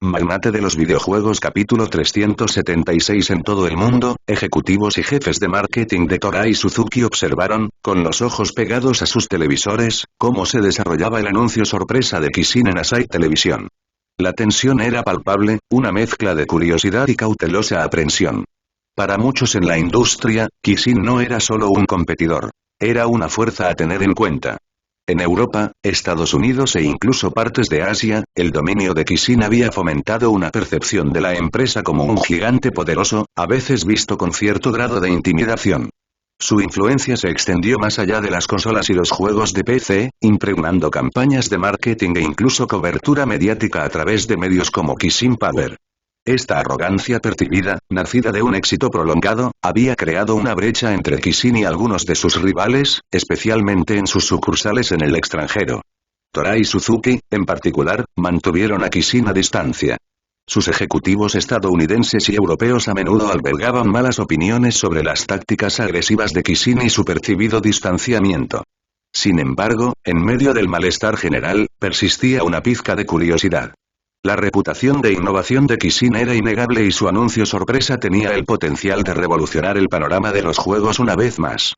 Magnate de los videojuegos capítulo 376. En todo el mundo, ejecutivos y jefes de marketing de Toray Suzuki observaron, con los ojos pegados a sus televisores, cómo se desarrollaba el anuncio sorpresa de Kissin en Asahi Televisión. La tensión era palpable, una mezcla de curiosidad y cautelosa aprensión. Para muchos en la industria, Kissin no era solo un competidor. Era una fuerza a tener en cuenta. En Europa, Estados Unidos e incluso partes de Asia, el dominio de Kissin había fomentado una percepción de la empresa como un gigante poderoso, a veces visto con cierto grado de intimidación. Su influencia se extendió más allá de las consolas y los juegos de PC, impregnando campañas de marketing e incluso cobertura mediática a través de medios como Kissin Power. Esta arrogancia percibida, nacida de un éxito prolongado, había creado una brecha entre Kissin y algunos de sus rivales, especialmente en sus sucursales en el extranjero. Toray Suzuki, en particular, mantuvieron a Kissin a distancia. Sus ejecutivos estadounidenses y europeos a menudo albergaban malas opiniones sobre las tácticas agresivas de Kissin y su percibido distanciamiento. Sin embargo, en medio del malestar general, persistía una pizca de curiosidad. La reputación de innovación de Kissin era innegable y su anuncio sorpresa tenía el potencial de revolucionar el panorama de los juegos una vez más.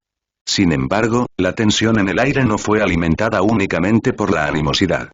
Sin embargo, la tensión en el aire no fue alimentada únicamente por la animosidad.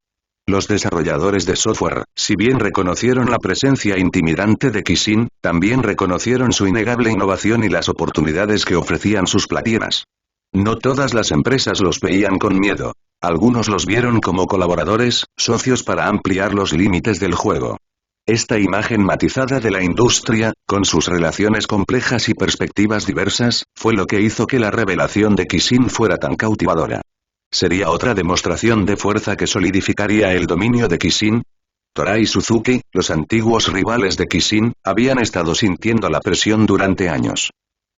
Los desarrolladores de software, si bien reconocieron la presencia intimidante de Kissin, también reconocieron su innegable innovación y las oportunidades que ofrecían sus platinas. No todas las empresas los veían con miedo. Algunos los vieron como colaboradores, socios para ampliar los límites del juego. Esta imagen matizada de la industria, con sus relaciones complejas y perspectivas diversas, fue lo que hizo que la revelación de Kissin fuera tan cautivadora. ¿Sería otra demostración de fuerza que solidificaría el dominio de Kissin? Toray Suzuki, los antiguos rivales de Kissin, habían estado sintiendo la presión durante años.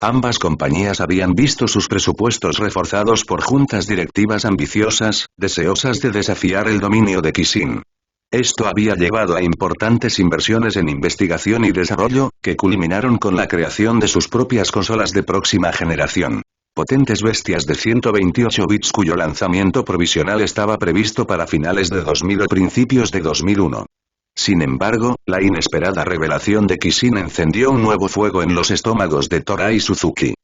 Ambas compañías habían visto sus presupuestos reforzados por juntas directivas ambiciosas, deseosas de desafiar el dominio de Kissin. Esto había llevado a importantes inversiones en investigación y desarrollo, que culminaron con la creación de sus propias consolas de próxima generación. Potentes bestias de 128 bits cuyo lanzamiento provisional estaba previsto para finales de 2000 o principios de 2001. Sin embargo, la inesperada revelación de Kissin encendió un nuevo fuego en los estómagos de Toray Suzuki.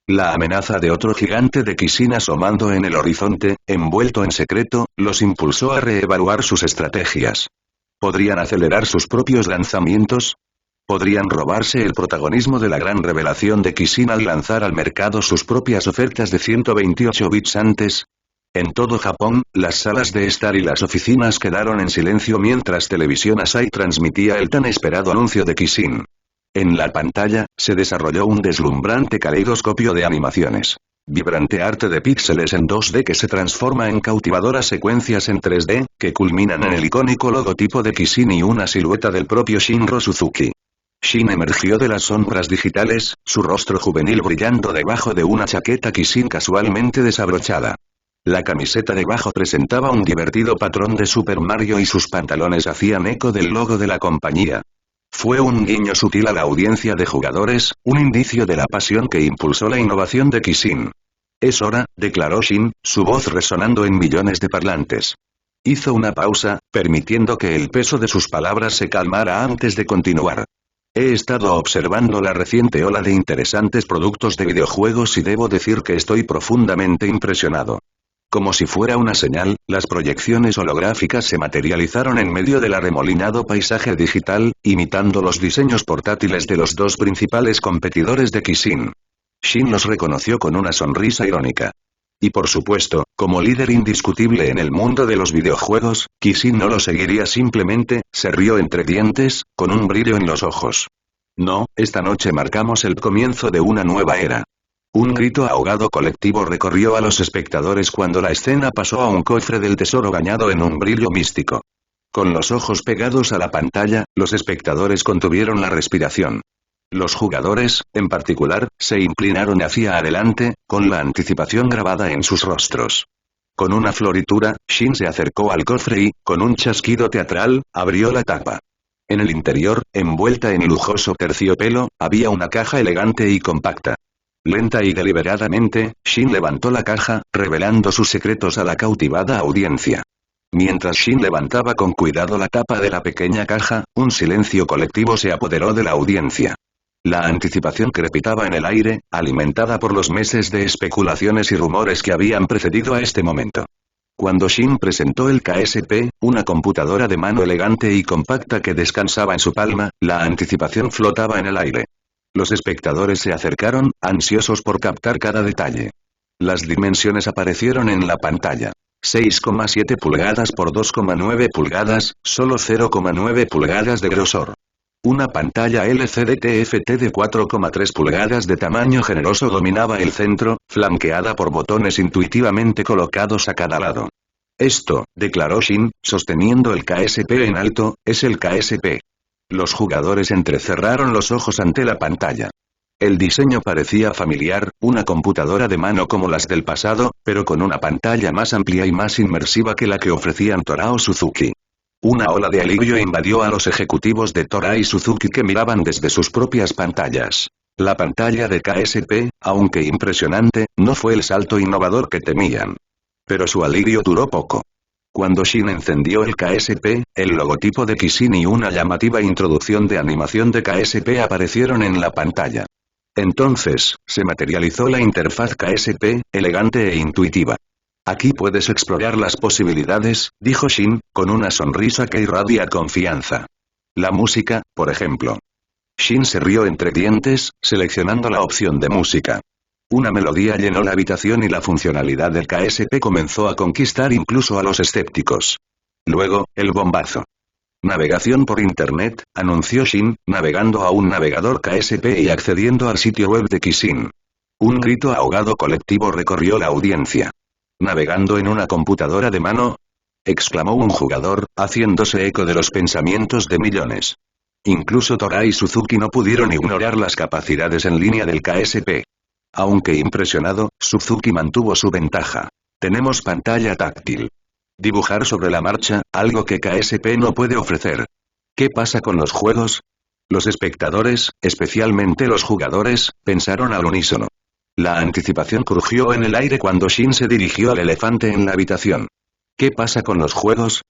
La amenaza de otro gigante de Kissin asomando en el horizonte, envuelto en secreto, los impulsó a reevaluar sus estrategias. ¿Podrían acelerar sus propios lanzamientos? ¿Podrían robarse el protagonismo de la gran revelación de Kissin al lanzar al mercado sus propias ofertas de 128 bits antes? En todo Japón, las salas de estar y las oficinas quedaron en silencio mientras Televisión Asahi transmitía el tan esperado anuncio de Kissin. En la pantalla, se desarrolló un deslumbrante caleidoscopio de animaciones. Vibrante arte de píxeles en 2D que se transforma en cautivadoras secuencias en 3D, que culminan en el icónico logotipo de Kissin y una silueta del propio Shinro Suzuki. Shin emergió de las sombras digitales, su rostro juvenil brillando debajo de una chaqueta Kissin casualmente desabrochada. La camiseta debajo presentaba un divertido patrón de Super Mario y sus pantalones hacían eco del logo de la compañía. Fue un guiño sutil a la audiencia de jugadores, un indicio de la pasión que impulsó la innovación de Kissin. Es hora, declaró Shin, su voz resonando en millones de parlantes. Hizo una pausa, permitiendo que el peso de sus palabras se calmara antes de continuar. He estado observando la reciente ola de interesantes productos de videojuegos y debo decir que estoy profundamente impresionado. Como si fuera una señal, las proyecciones holográficas se materializaron en medio del arremolinado paisaje digital, imitando los diseños portátiles de los dos principales competidores de Kissin. Shin los reconoció con una sonrisa irónica. Y por supuesto, como líder indiscutible en el mundo de los videojuegos, Kissin no lo seguiría simplemente, se rió entre dientes, con un brillo en los ojos. No, esta noche marcamos el comienzo de una nueva era. Un grito ahogado colectivo recorrió a los espectadores cuando la escena pasó a un cofre del tesoro bañado en un brillo místico. Con los ojos pegados a la pantalla, los espectadores contuvieron la respiración. Los jugadores, en particular, se inclinaron hacia adelante, con la anticipación grabada en sus rostros. Con una floritura, Shin se acercó al cofre y, con un chasquido teatral, abrió la tapa. En el interior, envuelta en lujoso terciopelo, había una caja elegante y compacta. Lenta y deliberadamente, Shin levantó la caja, revelando sus secretos a la cautivada audiencia. Mientras Shin levantaba con cuidado la tapa de la pequeña caja, un silencio colectivo se apoderó de la audiencia. La anticipación crepitaba en el aire, alimentada por los meses de especulaciones y rumores que habían precedido a este momento. Cuando Shin presentó el KSP, una computadora de mano elegante y compacta que descansaba en su palma, la anticipación flotaba en el aire. Los espectadores se acercaron, ansiosos por captar cada detalle. Las dimensiones aparecieron en la pantalla. 6,7 pulgadas por 2,9 pulgadas, solo 0,9 pulgadas de grosor. Una pantalla LCD TFT de 4,3 pulgadas de tamaño generoso dominaba el centro, flanqueada por botones intuitivamente colocados a cada lado. Esto, declaró Shin, sosteniendo el KSP en alto, es el KSP. Los jugadores entrecerraron los ojos ante la pantalla. El diseño parecía familiar, una computadora de mano como las del pasado, pero con una pantalla más amplia y más inmersiva que la que ofrecían Torao Suzuki. Una ola de alivio invadió a los ejecutivos de Toray Suzuki que miraban desde sus propias pantallas. La pantalla de KSP, aunque impresionante, no fue el salto innovador que temían. Pero su alivio duró poco. Cuando Shin encendió el KSP, el logotipo de Kishin y una llamativa introducción de animación de KSP aparecieron en la pantalla. Entonces, se materializó la interfaz KSP, elegante e intuitiva. Aquí puedes explorar las posibilidades, dijo Shin, con una sonrisa que irradia confianza. La música, por ejemplo. Shin se rió entre dientes, seleccionando la opción de música. Una melodía llenó la habitación y la funcionalidad del KSP comenzó a conquistar incluso a los escépticos. Luego, el bombazo. Navegación por Internet, anunció Shin, navegando a un navegador KSP y accediendo al sitio web de Kishin. Un grito ahogado colectivo recorrió la audiencia. ¿Navegando en una computadora de mano? Exclamó un jugador, haciéndose eco de los pensamientos de millones. Incluso Toray Suzuki no pudieron ignorar las capacidades en línea del KSP. Aunque impresionado, Suzuki mantuvo su ventaja. Tenemos pantalla táctil. Dibujar sobre la marcha, algo que KSP no puede ofrecer. ¿Qué pasa con los juegos? Los espectadores, especialmente los jugadores, pensaron al unísono. La anticipación crujió en el aire cuando Shin se dirigió al elefante en la habitación. ¿Qué pasa con los juegos?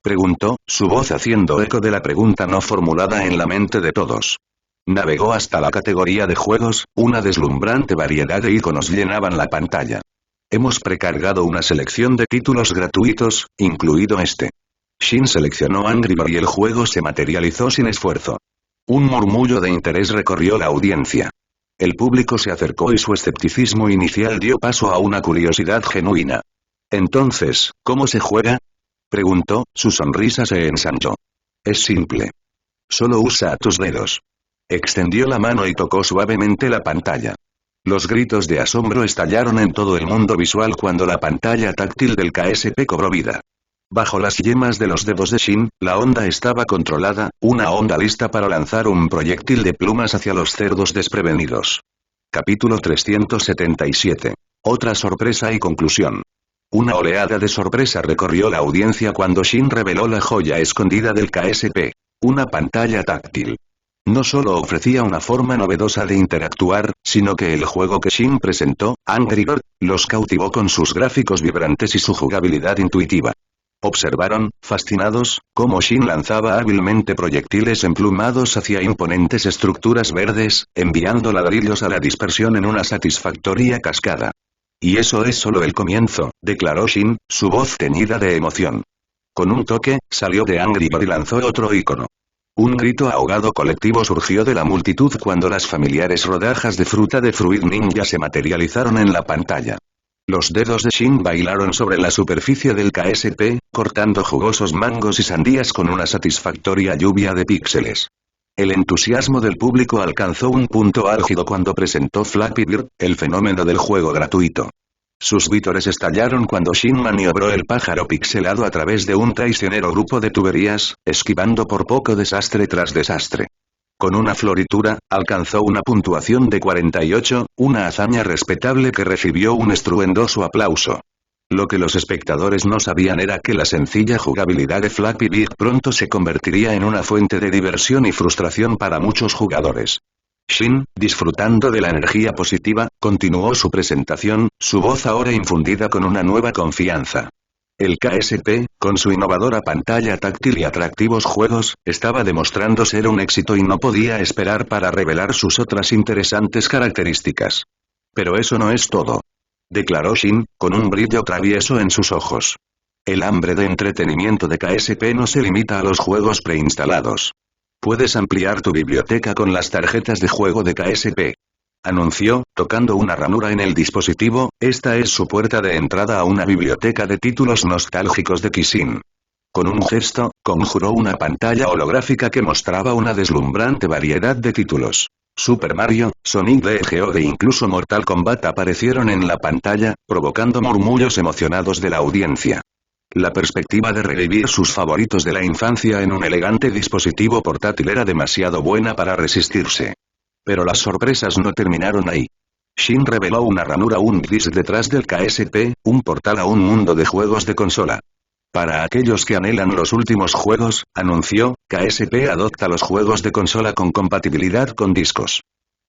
Preguntó, su voz haciendo eco de la pregunta no formulada en la mente de todos. Navegó hasta la categoría de juegos, una deslumbrante variedad de iconos llenaban la pantalla. Hemos precargado una selección de títulos gratuitos, incluido este. Shin seleccionó Angry Birds y el juego se materializó sin esfuerzo. Un murmullo de interés recorrió la audiencia. El público se acercó y su escepticismo inicial dio paso a una curiosidad genuina. Entonces, ¿cómo se juega? Preguntó, su sonrisa se ensanchó. Es simple. Solo usa tus dedos. Extendió la mano y tocó suavemente la pantalla. Los gritos de asombro estallaron en todo el mundo visual cuando la pantalla táctil del KSP cobró vida. Bajo las yemas de los dedos de Shin, la onda estaba controlada, una onda lista para lanzar un proyectil de plumas hacia los cerdos desprevenidos. Capítulo 377. Otra sorpresa y conclusión. Una oleada de sorpresa recorrió la audiencia cuando Shin reveló la joya escondida del KSP. Una pantalla táctil. No solo ofrecía una forma novedosa de interactuar, sino que el juego que Shin presentó, Angry Birds, los cautivó con sus gráficos vibrantes y su jugabilidad intuitiva. Observaron, fascinados, cómo Shin lanzaba hábilmente proyectiles emplumados hacia imponentes estructuras verdes, enviando ladrillos a la dispersión en una satisfactoria cascada. Y eso es solo el comienzo, declaró Shin, su voz teñida de emoción. Con un toque, salió de Angry Birds y lanzó otro icono. Un grito ahogado colectivo surgió de la multitud cuando las familiares rodajas de fruta de Fruit Ninja se materializaron en la pantalla. Los dedos de Shin bailaron sobre la superficie del KSP, cortando jugosos mangos y sandías con una satisfactoria lluvia de píxeles. El entusiasmo del público alcanzó un punto álgido cuando presentó Flappy Bird, el fenómeno del juego gratuito. Sus vítores estallaron cuando Shin maniobró el pájaro pixelado a través de un traicionero grupo de tuberías, esquivando por poco desastre tras desastre. Con una floritura, alcanzó una puntuación de 48, una hazaña respetable que recibió un estruendoso aplauso. Lo que los espectadores no sabían era que la sencilla jugabilidad de Flappy Bird pronto se convertiría en una fuente de diversión y frustración para muchos jugadores. Shin, disfrutando de la energía positiva, continuó su presentación, su voz ahora infundida con una nueva confianza. El KSP, con su innovadora pantalla táctil y atractivos juegos, estaba demostrando ser un éxito y no podía esperar para revelar sus otras interesantes características. Pero eso no es todo, declaró Shin, con un brillo travieso en sus ojos. El hambre de entretenimiento de KSP no se limita a los juegos preinstalados. Puedes ampliar tu biblioteca con las tarjetas de juego de KSP. Anunció, tocando una ranura en el dispositivo, esta es su puerta de entrada a una biblioteca de títulos nostálgicos de Kissin. Con un gesto, conjuró una pantalla holográfica que mostraba una deslumbrante variedad de títulos. Super Mario, Sonic the Hedgehog e incluso Mortal Kombat aparecieron en la pantalla, provocando murmullos emocionados de la audiencia. La perspectiva de revivir sus favoritos de la infancia en un elegante dispositivo portátil era demasiado buena para resistirse. Pero las sorpresas no terminaron ahí. Shin reveló una ranura un disc detrás del KSP, un portal a un mundo de juegos de consola. Para aquellos que anhelan los últimos juegos, anunció, KSP adopta los juegos de consola con compatibilidad con discos.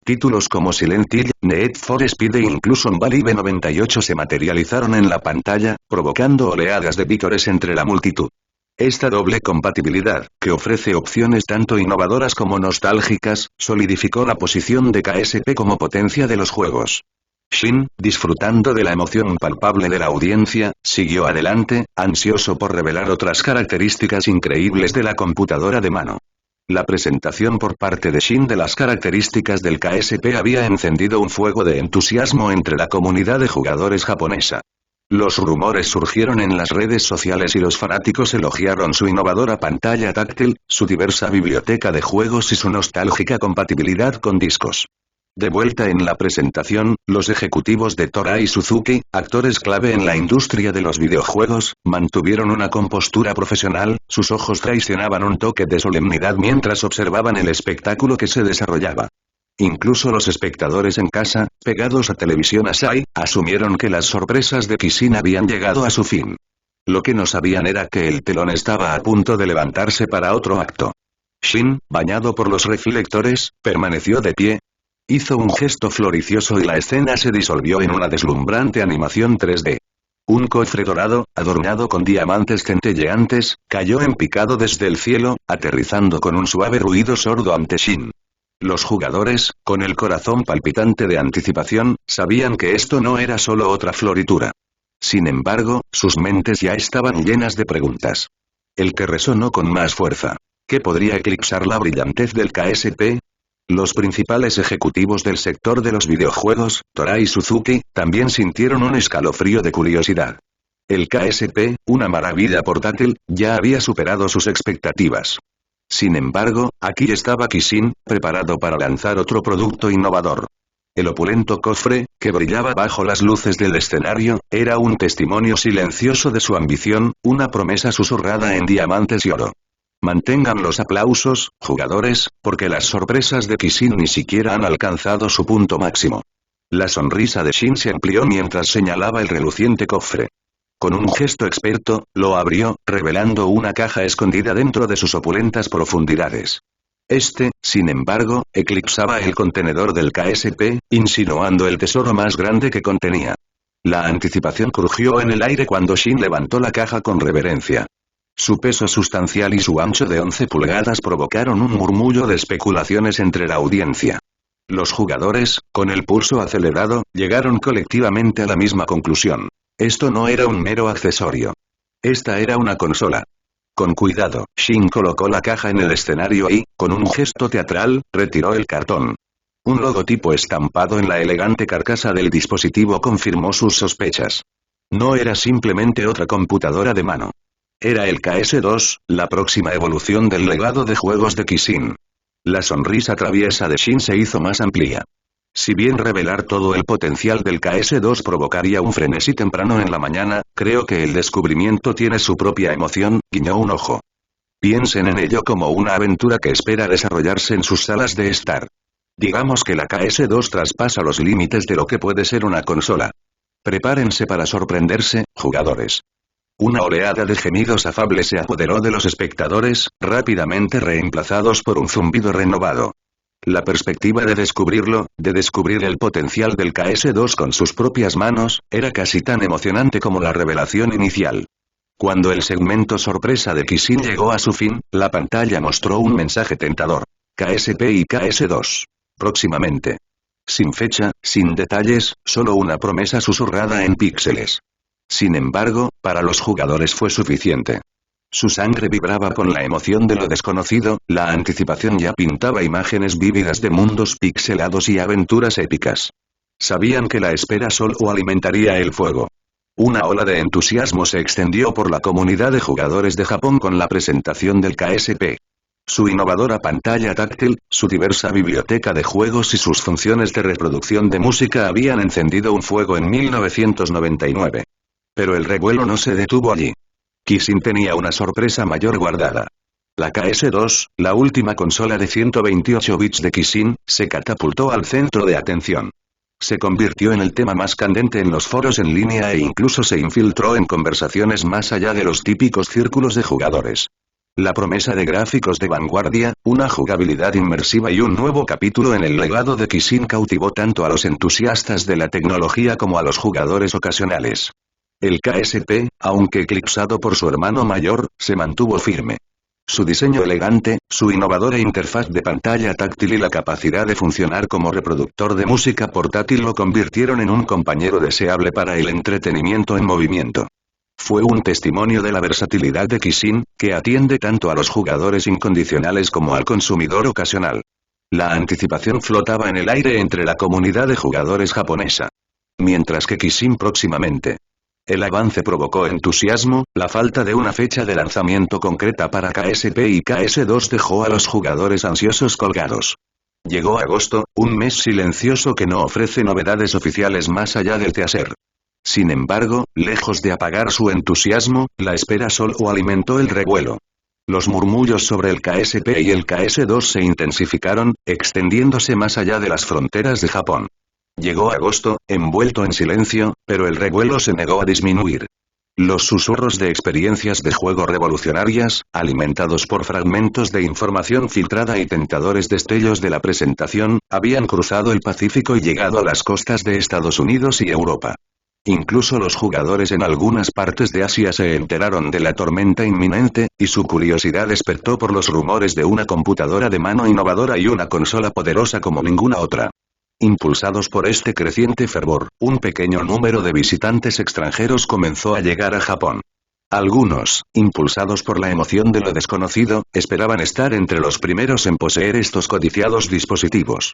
Títulos como Silent Hill, Need for Speed e incluso Valve 98 se materializaron en la pantalla, provocando oleadas de vítores entre la multitud. Esta doble compatibilidad, que ofrece opciones tanto innovadoras como nostálgicas, solidificó la posición de KSP como potencia de los juegos. Shin, disfrutando de la emoción palpable de la audiencia, siguió adelante, ansioso por revelar otras características increíbles de la computadora de mano. La presentación por parte de Shin de las características del KSP había encendido un fuego de entusiasmo entre la comunidad de jugadores japonesa. Los rumores surgieron en las redes sociales y los fanáticos elogiaron su innovadora pantalla táctil, su diversa biblioteca de juegos y su nostálgica compatibilidad con discos. De vuelta en la presentación, los ejecutivos de Toray Suzuki, actores clave en la industria de los videojuegos, mantuvieron una compostura profesional, sus ojos traicionaban un toque de solemnidad mientras observaban el espectáculo que se desarrollaba. Incluso los espectadores en casa, pegados a televisión Asahi, asumieron que las sorpresas de Kissin habían llegado a su fin. Lo que no sabían era que el telón estaba a punto de levantarse para otro acto. Shin, bañado por los reflectores, permaneció de pie. Hizo un gesto floricioso y la escena se disolvió en una deslumbrante animación 3D. Un cofre dorado, adornado con diamantes centelleantes, cayó en picado desde el cielo, aterrizando con un suave ruido sordo ante Shin. Los jugadores, con el corazón palpitante de anticipación, sabían que esto no era solo otra floritura. Sin embargo, sus mentes ya estaban llenas de preguntas. El que resonó con más fuerza. ¿Qué podría eclipsar la brillantez del KSP? Los principales ejecutivos del sector de los videojuegos, Toray Suzuki, también sintieron un escalofrío de curiosidad. El KSP, una maravilla portátil, ya había superado sus expectativas. Sin embargo, aquí estaba Kissin, preparado para lanzar otro producto innovador. El opulento cofre, que brillaba bajo las luces del escenario, era un testimonio silencioso de su ambición, una promesa susurrada en diamantes y oro. Mantengan los aplausos, jugadores, porque las sorpresas de Kissin ni siquiera han alcanzado su punto máximo. La sonrisa de Shin se amplió mientras señalaba el reluciente cofre. Con un gesto experto, lo abrió, revelando una caja escondida dentro de sus opulentas profundidades. Este, sin embargo, eclipsaba el contenedor del KSP, insinuando el tesoro más grande que contenía. La anticipación crujió en el aire cuando Shin levantó la caja con reverencia. Su peso sustancial y su ancho de 11 pulgadas provocaron un murmullo de especulaciones entre la audiencia. Los jugadores, con el pulso acelerado, llegaron colectivamente a la misma conclusión. Esto no era un mero accesorio. Esta era una consola. Con cuidado, Shin colocó la caja en el escenario y, con un gesto teatral, retiró el cartón. Un logotipo estampado en la elegante carcasa del dispositivo confirmó sus sospechas. No era simplemente otra computadora de mano. Era el KS2, la próxima evolución del legado de juegos de Kissin. La sonrisa traviesa de Shin se hizo más amplia. Si bien revelar todo el potencial del KS2 provocaría un frenesí temprano en la mañana, creo que el descubrimiento tiene su propia emoción, guiñó un ojo. Piensen en ello como una aventura que espera desarrollarse en sus salas de estar. Digamos que la KS2 traspasa los límites de lo que puede ser una consola. Prepárense para sorprenderse, jugadores. Una oleada de gemidos afables se apoderó de los espectadores, rápidamente reemplazados por un zumbido renovado. La perspectiva de descubrirlo, de descubrir el potencial del KS2 con sus propias manos, era casi tan emocionante como la revelación inicial. Cuando el segmento sorpresa de Kishin llegó a su fin, la pantalla mostró un mensaje tentador. KSP y KS2. Próximamente. Sin fecha, sin detalles, solo una promesa susurrada en píxeles. Sin embargo, para los jugadores fue suficiente. Su sangre vibraba con la emoción de lo desconocido, la anticipación ya pintaba imágenes vívidas de mundos pixelados y aventuras épicas. Sabían que la espera solo alimentaría el fuego. Una ola de entusiasmo se extendió por la comunidad de jugadores de Japón con la presentación del KSP. Su innovadora pantalla táctil, su diversa biblioteca de juegos y sus funciones de reproducción de música habían encendido un fuego en 1999. Pero el revuelo no se detuvo allí. Kishin tenía una sorpresa mayor guardada. La KS2, la última consola de 128 bits de Kishin, se catapultó al centro de atención. Se convirtió en el tema más candente en los foros en línea e incluso se infiltró en conversaciones más allá de los típicos círculos de jugadores. La promesa de gráficos de vanguardia, una jugabilidad inmersiva y un nuevo capítulo en el legado de Kishin cautivó tanto a los entusiastas de la tecnología como a los jugadores ocasionales. El KSP, aunque eclipsado por su hermano mayor, se mantuvo firme. Su diseño elegante, su innovadora interfaz de pantalla táctil y la capacidad de funcionar como reproductor de música portátil lo convirtieron en un compañero deseable para el entretenimiento en movimiento. Fue un testimonio de la versatilidad de Kishin, que atiende tanto a los jugadores incondicionales como al consumidor ocasional. La anticipación flotaba en el aire entre la comunidad de jugadores japonesa. Mientras que Kishin próximamente. El avance provocó entusiasmo, la falta de una fecha de lanzamiento concreta para KSP y KS2 dejó a los jugadores ansiosos colgados. Llegó agosto, un mes silencioso que no ofrece novedades oficiales más allá del teaser. Sin embargo, lejos de apagar su entusiasmo, la espera solo alimentó el revuelo. Los murmullos sobre el KSP y el KS2 se intensificaron, extendiéndose más allá de las fronteras de Japón. Llegó agosto, envuelto en silencio, pero el revuelo se negó a disminuir. Los susurros de experiencias de juego revolucionarias, alimentados por fragmentos de información filtrada y tentadores destellos de la presentación, habían cruzado el Pacífico y llegado a las costas de Estados Unidos y Europa. Incluso los jugadores en algunas partes de Asia se enteraron de la tormenta inminente, y su curiosidad despertó por los rumores de una computadora de mano innovadora y una consola poderosa como ninguna otra. Impulsados por este creciente fervor, un pequeño número de visitantes extranjeros comenzó a llegar a Japón. Algunos, impulsados por la emoción de lo desconocido, esperaban estar entre los primeros en poseer estos codiciados dispositivos.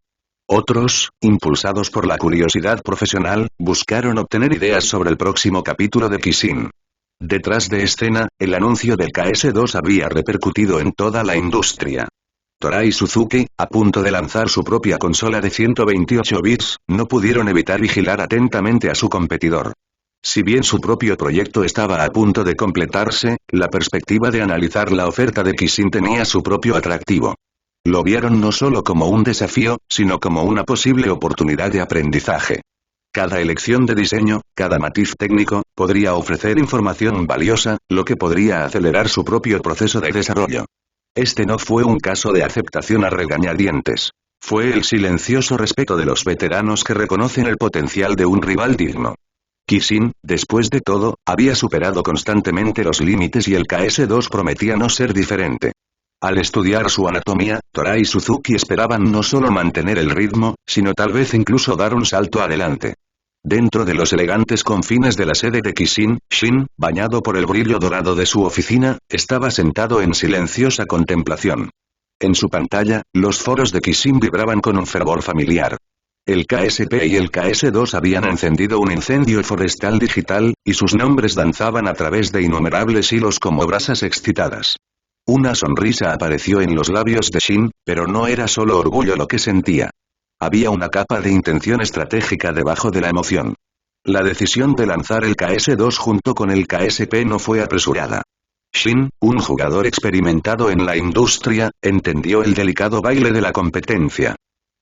Otros, impulsados por la curiosidad profesional, buscaron obtener ideas sobre el próximo capítulo de Kishin. Detrás de escena, el anuncio del KS2 había repercutido en toda la industria. Torai Suzuki, a punto de lanzar su propia consola de 128 bits, no pudieron evitar vigilar atentamente a su competidor. Si bien su propio proyecto estaba a punto de completarse, la perspectiva de analizar la oferta de Kishin tenía su propio atractivo. Lo vieron no solo como un desafío, sino como una posible oportunidad de aprendizaje. Cada elección de diseño, cada matiz técnico, podría ofrecer información valiosa, lo que podría acelerar su propio proceso de desarrollo. Este no fue un caso de aceptación a regañadientes. Fue el silencioso respeto de los veteranos que reconocen el potencial de un rival digno. Kishin, después de todo, había superado constantemente los límites y el KS2 prometía no ser diferente. Al estudiar su anatomía, Torai y Suzuki esperaban no solo mantener el ritmo, sino tal vez incluso dar un salto adelante. Dentro de los elegantes confines de la sede de Kishin, Shin, bañado por el brillo dorado de su oficina, estaba sentado en silenciosa contemplación. En su pantalla, los foros de Kishin vibraban con un fervor familiar. El KSP y el KS2 habían encendido un incendio forestal digital, y sus nombres danzaban a través de innumerables hilos como brasas excitadas. Una sonrisa apareció en los labios de Shin, pero no era solo orgullo lo que sentía. Había una capa de intención estratégica debajo de la emoción. La decisión de lanzar el KS2 junto con el KSP no fue apresurada. Shin, un jugador experimentado en la industria, entendió el delicado baile de la competencia.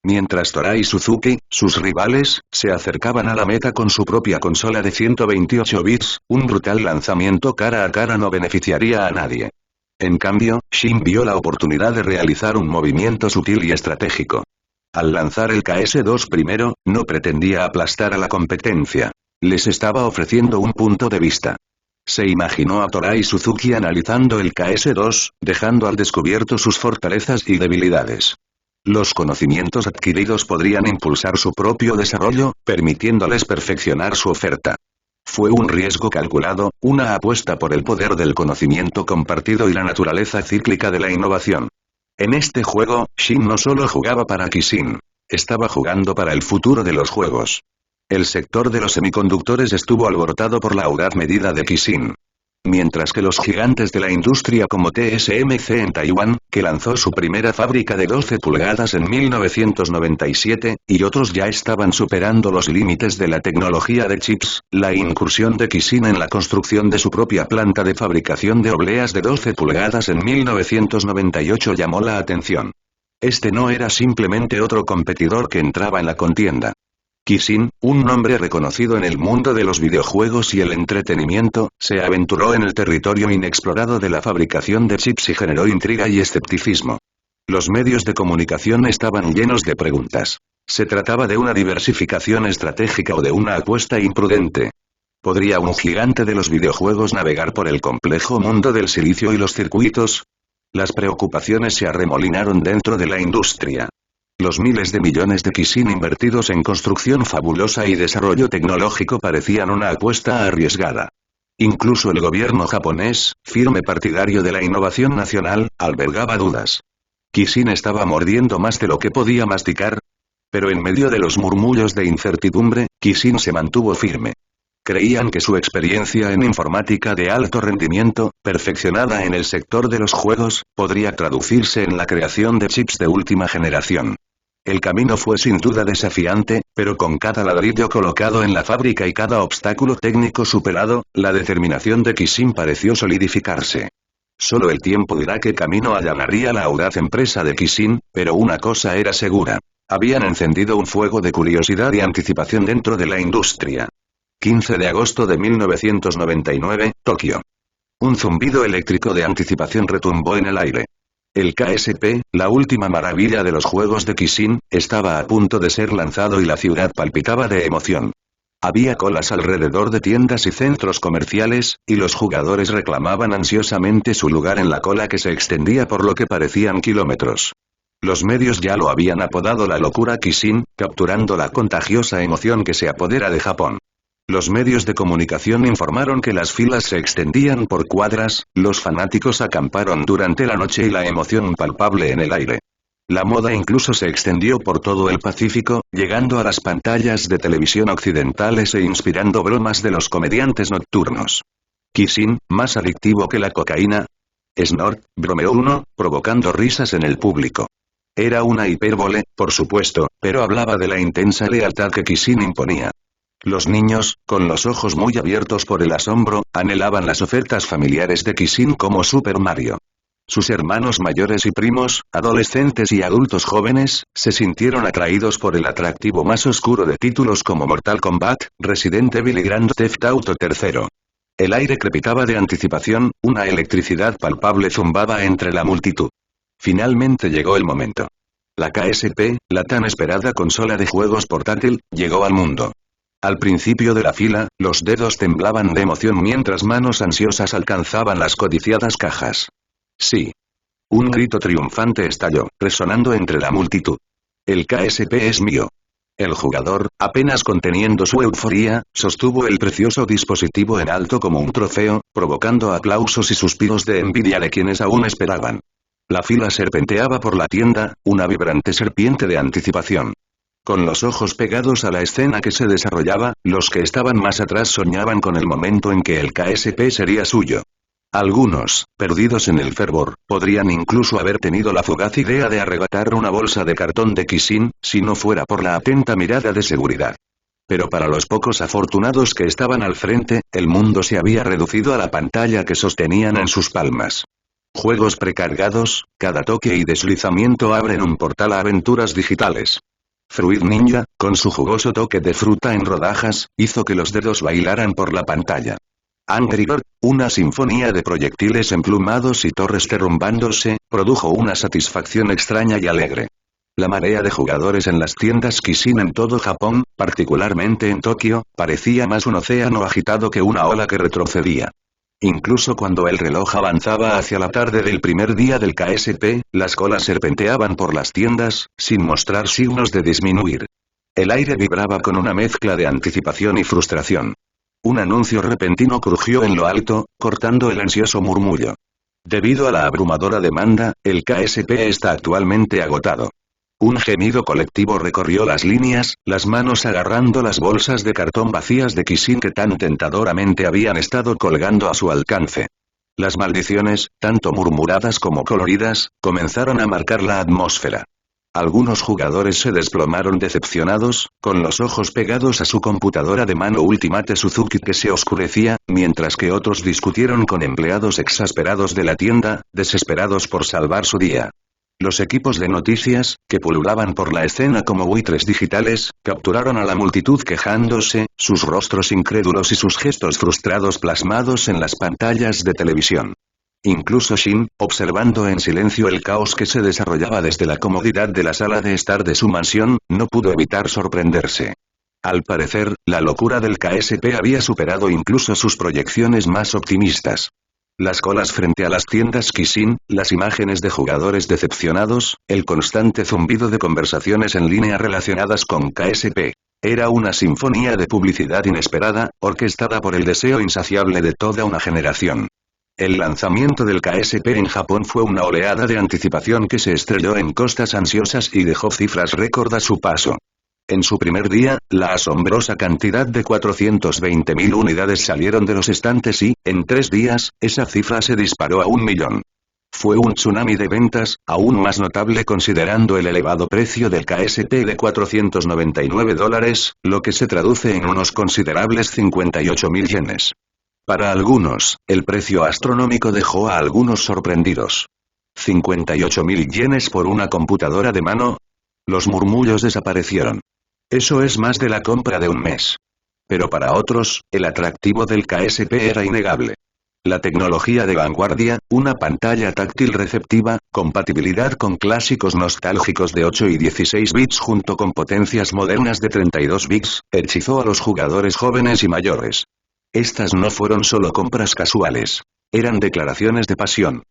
Mientras Torai y Suzuki, sus rivales, se acercaban a la meta con su propia consola de 128 bits, un brutal lanzamiento cara a cara no beneficiaría a nadie. En cambio, Shin vio la oportunidad de realizar un movimiento sutil y estratégico. Al lanzar el KS2 primero, no pretendía aplastar a la competencia. Les estaba ofreciendo un punto de vista. Se imaginó a Torai Suzuki analizando el KS-2, dejando al descubierto sus fortalezas y debilidades. Los conocimientos adquiridos podrían impulsar su propio desarrollo, permitiéndoles perfeccionar su oferta. Fue un riesgo calculado, una apuesta por el poder del conocimiento compartido y la naturaleza cíclica de la innovación. En este juego, Shin no solo jugaba para Kishin. Estaba jugando para el futuro de los juegos. El sector de los semiconductores estuvo alborotado por la audaz medida de Kishin. Mientras que los gigantes de la industria como TSMC en Taiwán, que lanzó su primera fábrica de 12 pulgadas en 1997, y otros ya estaban superando los límites de la tecnología de chips, la incursión de Kishin en la construcción de su propia planta de fabricación de obleas de 12 pulgadas en 1998 llamó la atención. Este no era simplemente otro competidor que entraba en la contienda. Kishin, un nombre reconocido en el mundo de los videojuegos y el entretenimiento, se aventuró en el territorio inexplorado de la fabricación de chips y generó intriga y escepticismo. Los medios de comunicación estaban llenos de preguntas. ¿Se trataba de una diversificación estratégica o de una apuesta imprudente? ¿Podría un gigante de los videojuegos navegar por el complejo mundo del silicio y los circuitos? Las preocupaciones se arremolinaron dentro de la industria. Los miles de millones de Kishin invertidos en construcción fabulosa y desarrollo tecnológico parecían una apuesta arriesgada. Incluso el gobierno japonés, firme partidario de la innovación nacional, albergaba dudas. Kishin estaba mordiendo más de lo que podía masticar. Pero en medio de los murmullos de incertidumbre, Kishin se mantuvo firme. Creían que su experiencia en informática de alto rendimiento, perfeccionada en el sector de los juegos, podría traducirse en la creación de chips de última generación. El camino fue sin duda desafiante, pero con cada ladrillo colocado en la fábrica y cada obstáculo técnico superado, la determinación de Kishin pareció solidificarse. Solo el tiempo dirá qué camino allanaría la audaz empresa de Kishin, pero una cosa era segura. Habían encendido un fuego de curiosidad y anticipación dentro de la industria. 15 de agosto de 1999, Tokio. Un zumbido eléctrico de anticipación retumbó en el aire. El KSP, la última maravilla de los juegos de Kishin, estaba a punto de ser lanzado y la ciudad palpitaba de emoción. Había colas alrededor de tiendas y centros comerciales, y los jugadores reclamaban ansiosamente su lugar en la cola que se extendía por lo que parecían kilómetros. Los medios ya lo habían apodado la locura Kishin, capturando la contagiosa emoción que se apodera de Japón. Los medios de comunicación informaron que las filas se extendían por cuadras, los fanáticos acamparon durante la noche y la emoción palpable en el aire. La moda incluso se extendió por todo el Pacífico, llegando a las pantallas de televisión occidentales e inspirando bromas de los comediantes nocturnos. Kishin, más adictivo que la cocaína. Snort, bromeó uno, provocando risas en el público. Era una hipérbole, por supuesto, pero hablaba de la intensa lealtad que Kishin imponía. Los niños, con los ojos muy abiertos por el asombro, anhelaban las ofertas familiares de Kishin como Super Mario. Sus hermanos mayores y primos, adolescentes y adultos jóvenes, se sintieron atraídos por el atractivo más oscuro de títulos como Mortal Kombat, Resident Evil y Grand Theft Auto III. El aire crepitaba de anticipación, una electricidad palpable zumbaba entre la multitud. Finalmente llegó el momento. La KSP, la tan esperada consola de juegos portátil, llegó al mundo. Al principio de la fila, los dedos temblaban de emoción mientras manos ansiosas alcanzaban las codiciadas cajas. Sí. Un grito triunfante estalló, resonando entre la multitud. El KSP es mío. El jugador, apenas conteniendo su euforía, sostuvo el precioso dispositivo en alto como un trofeo, provocando aplausos y suspiros de envidia de quienes aún esperaban. La fila serpenteaba por la tienda, una vibrante serpiente de anticipación. Con los ojos pegados a la escena que se desarrollaba, los que estaban más atrás soñaban con el momento en que el KSP sería suyo. Algunos, perdidos en el fervor, podrían incluso haber tenido la fugaz idea de arrebatar una bolsa de cartón de Kishin, si no fuera por la atenta mirada de seguridad. Pero para los pocos afortunados que estaban al frente, el mundo se había reducido a la pantalla que sostenían en sus palmas. Juegos precargados, cada toque y deslizamiento abren un portal a aventuras digitales. Fruit Ninja, con su jugoso toque de fruta en rodajas, hizo que los dedos bailaran por la pantalla. Angry Bird, una sinfonía de proyectiles emplumados y torres derrumbándose, produjo una satisfacción extraña y alegre. La marea de jugadores en las tiendas Kishin en todo Japón, particularmente en Tokio, parecía más un océano agitado que una ola que retrocedía. Incluso cuando el reloj avanzaba hacia la tarde del primer día del KSP, las colas serpenteaban por las tiendas, sin mostrar signos de disminuir. El aire vibraba con una mezcla de anticipación y frustración. Un anuncio repentino crujió en lo alto, cortando el ansioso murmullo. Debido a la abrumadora demanda, el KSP está actualmente agotado. Un gemido colectivo recorrió las líneas, las manos agarrando las bolsas de cartón vacías de Kissin que tan tentadoramente habían estado colgando a su alcance. Las maldiciones, tanto murmuradas como coloridas, comenzaron a marcar la atmósfera. Algunos jugadores se desplomaron decepcionados, con los ojos pegados a su computadora de mano Ultimate Suzuki que se oscurecía, mientras que otros discutieron con empleados exasperados de la tienda, desesperados por salvar su día. Los equipos de noticias, que pululaban por la escena como buitres digitales, capturaron a la multitud quejándose, sus rostros incrédulos y sus gestos frustrados plasmados en las pantallas de televisión. Incluso Shin, observando en silencio el caos que se desarrollaba desde la comodidad de la sala de estar de su mansión, no pudo evitar sorprenderse. Al parecer, la locura del KSP había superado incluso sus proyecciones más optimistas. Las colas frente a las tiendas Kissin, las imágenes de jugadores decepcionados, el constante zumbido de conversaciones en línea relacionadas con KSP. Era una sinfonía de publicidad inesperada, orquestada por el deseo insaciable de toda una generación. El lanzamiento del KSP en Japón fue una oleada de anticipación que se estrelló en costas ansiosas y dejó cifras récord a su paso. En su primer día, la asombrosa cantidad de 420.000 unidades salieron de los estantes y, en 3 días, esa cifra se disparó a 1 millón. Fue un tsunami de ventas, aún más notable considerando el elevado precio del KSP de $499, lo que se traduce en unos considerables 58.000 yenes. Para algunos, el precio astronómico dejó a algunos sorprendidos. ¿58.000 yenes por una computadora de mano? Los murmullos desaparecieron. Eso es más de la compra de un mes. Pero para otros, el atractivo del KSP era innegable. La tecnología de vanguardia, una pantalla táctil receptiva, compatibilidad con clásicos nostálgicos de 8 y 16 bits junto con potencias modernas de 32 bits, hechizó a los jugadores jóvenes y mayores. Estas no fueron solo compras casuales. Eran declaraciones de pasión.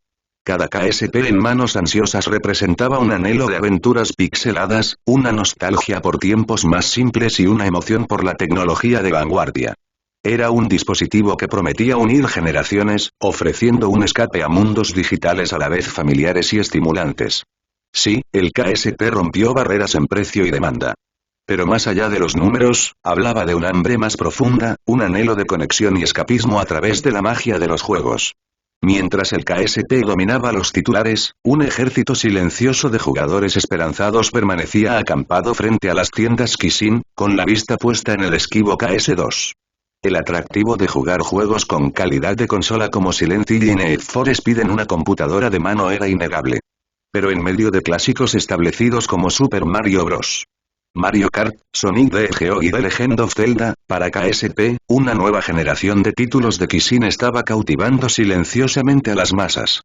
Cada KSP en manos ansiosas representaba un anhelo de aventuras pixeladas, una nostalgia por tiempos más simples y una emoción por la tecnología de vanguardia. Era un dispositivo que prometía unir generaciones, ofreciendo un escape a mundos digitales a la vez familiares y estimulantes. Sí, el KSP rompió barreras en precio y demanda. Pero más allá de los números, hablaba de un hambre más profunda, un anhelo de conexión y escapismo a través de la magia de los juegos. Mientras el KSP dominaba los titulares, un ejército silencioso de jugadores esperanzados permanecía acampado frente a las tiendas Kissin, con la vista puesta en el esquivo KS2. El atractivo de jugar juegos con calidad de consola como Silent Hill y Need for Speed en una computadora de mano era innegable. Pero en medio de clásicos establecidos como Super Mario Bros. Mario Kart, Sonic the Hedgehog y The Legend of Zelda, para KSP, una nueva generación de títulos de Kissin estaba cautivando silenciosamente a las masas.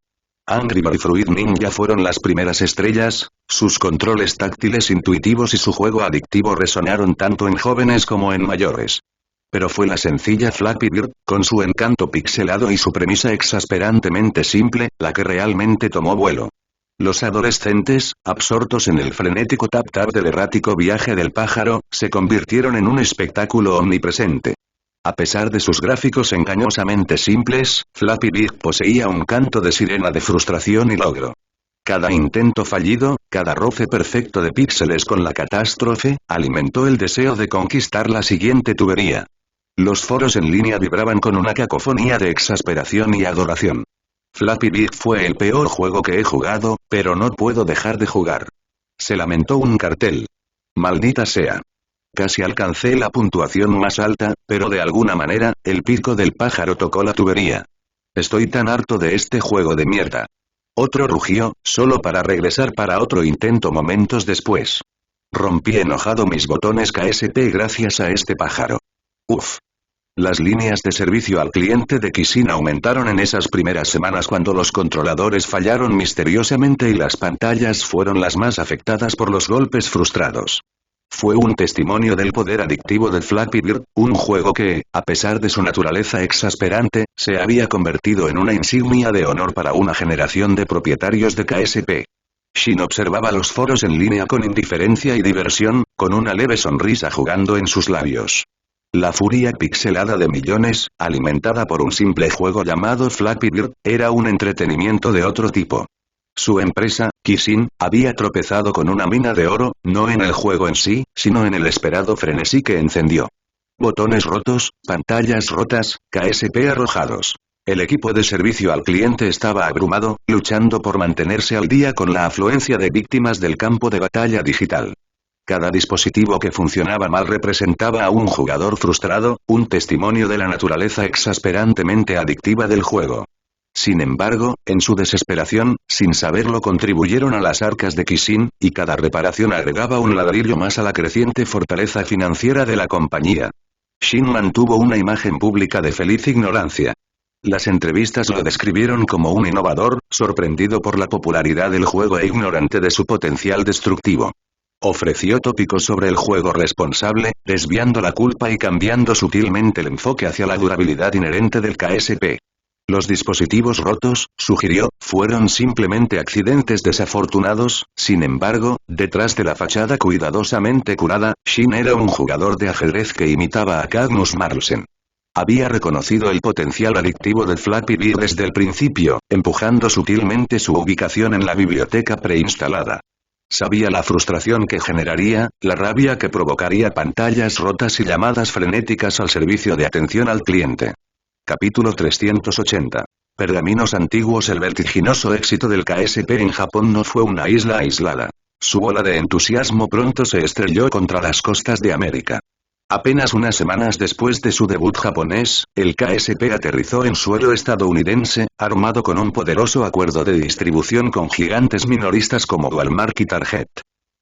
Angry Birds y Fruit Ninja fueron las primeras estrellas, sus controles táctiles intuitivos y su juego adictivo resonaron tanto en jóvenes como en mayores. Pero fue la sencilla Flappy Bird, con su encanto pixelado y su premisa exasperantemente simple, la que realmente tomó vuelo. Los adolescentes, absortos en el frenético tap-tap del errático viaje del pájaro, se convirtieron en un espectáculo omnipresente. A pesar de sus gráficos engañosamente simples, Flappy Bird poseía un canto de sirena de frustración y logro. Cada intento fallido, cada roce perfecto de píxeles con la catástrofe, alimentó el deseo de conquistar la siguiente tubería. Los foros en línea vibraban con una cacofonía de exasperación y adoración. Flappy Bird fue el peor juego que he jugado, pero no puedo dejar de jugar. Se lamentó un cartel. Maldita sea. Casi alcancé la puntuación más alta, pero de alguna manera, el pico del pájaro tocó la tubería. Estoy tan harto de este juego de mierda. Otro rugió, solo para regresar para otro intento momentos después. Rompí enojado mis botones KSP gracias a este pájaro. Uf. Las líneas de servicio al cliente de Kissin aumentaron en esas primeras semanas cuando los controladores fallaron misteriosamente y las pantallas fueron las más afectadas por los golpes frustrados. Fue un testimonio del poder adictivo de Flappy Bird, un juego que, a pesar de su naturaleza exasperante, se había convertido en una insignia de honor para una generación de propietarios de KSP. Shin observaba los foros en línea con indiferencia y diversión, con una leve sonrisa jugando en sus labios. La furia pixelada de millones, alimentada por un simple juego llamado Flappy Bird, era un entretenimiento de otro tipo. Su empresa, Kissin, había tropezado con una mina de oro, no en el juego en sí, sino en el esperado frenesí que encendió. Botones rotos, pantallas rotas, KSP arrojados. El equipo de servicio al cliente estaba abrumado, luchando por mantenerse al día con la afluencia de víctimas del campo de batalla digital. Cada dispositivo que funcionaba mal representaba a un jugador frustrado, un testimonio de la naturaleza exasperantemente adictiva del juego. Sin embargo, en su desesperación, sin saberlo contribuyeron a las arcas de Kissin, y cada reparación agregaba un ladrillo más a la creciente fortaleza financiera de la compañía. Shin mantuvo una imagen pública de feliz ignorancia. Las entrevistas lo describieron como un innovador, sorprendido por la popularidad del juego e ignorante de su potencial destructivo. Ofreció tópicos sobre el juego responsable, desviando la culpa y cambiando sutilmente el enfoque hacia la durabilidad inherente del KSP. Los dispositivos rotos, sugirió, fueron simplemente accidentes desafortunados. Sin embargo, detrás de la fachada cuidadosamente curada, Shin era un jugador de ajedrez que imitaba a Magnus Carlsen. Había reconocido el potencial adictivo de Flappy Bird desde el principio, empujando sutilmente su ubicación en la biblioteca preinstalada. Sabía la frustración que generaría, la rabia que provocaría pantallas rotas y llamadas frenéticas al servicio de atención al cliente. Capítulo 380. Pergaminos antiguos. El vertiginoso éxito del KSP en Japón no fue una isla aislada. Su ola de entusiasmo pronto se estrelló contra las costas de América. Apenas unas semanas después de su debut japonés, el KSP aterrizó en suelo estadounidense, armado con un poderoso acuerdo de distribución con gigantes minoristas como Walmart y Target.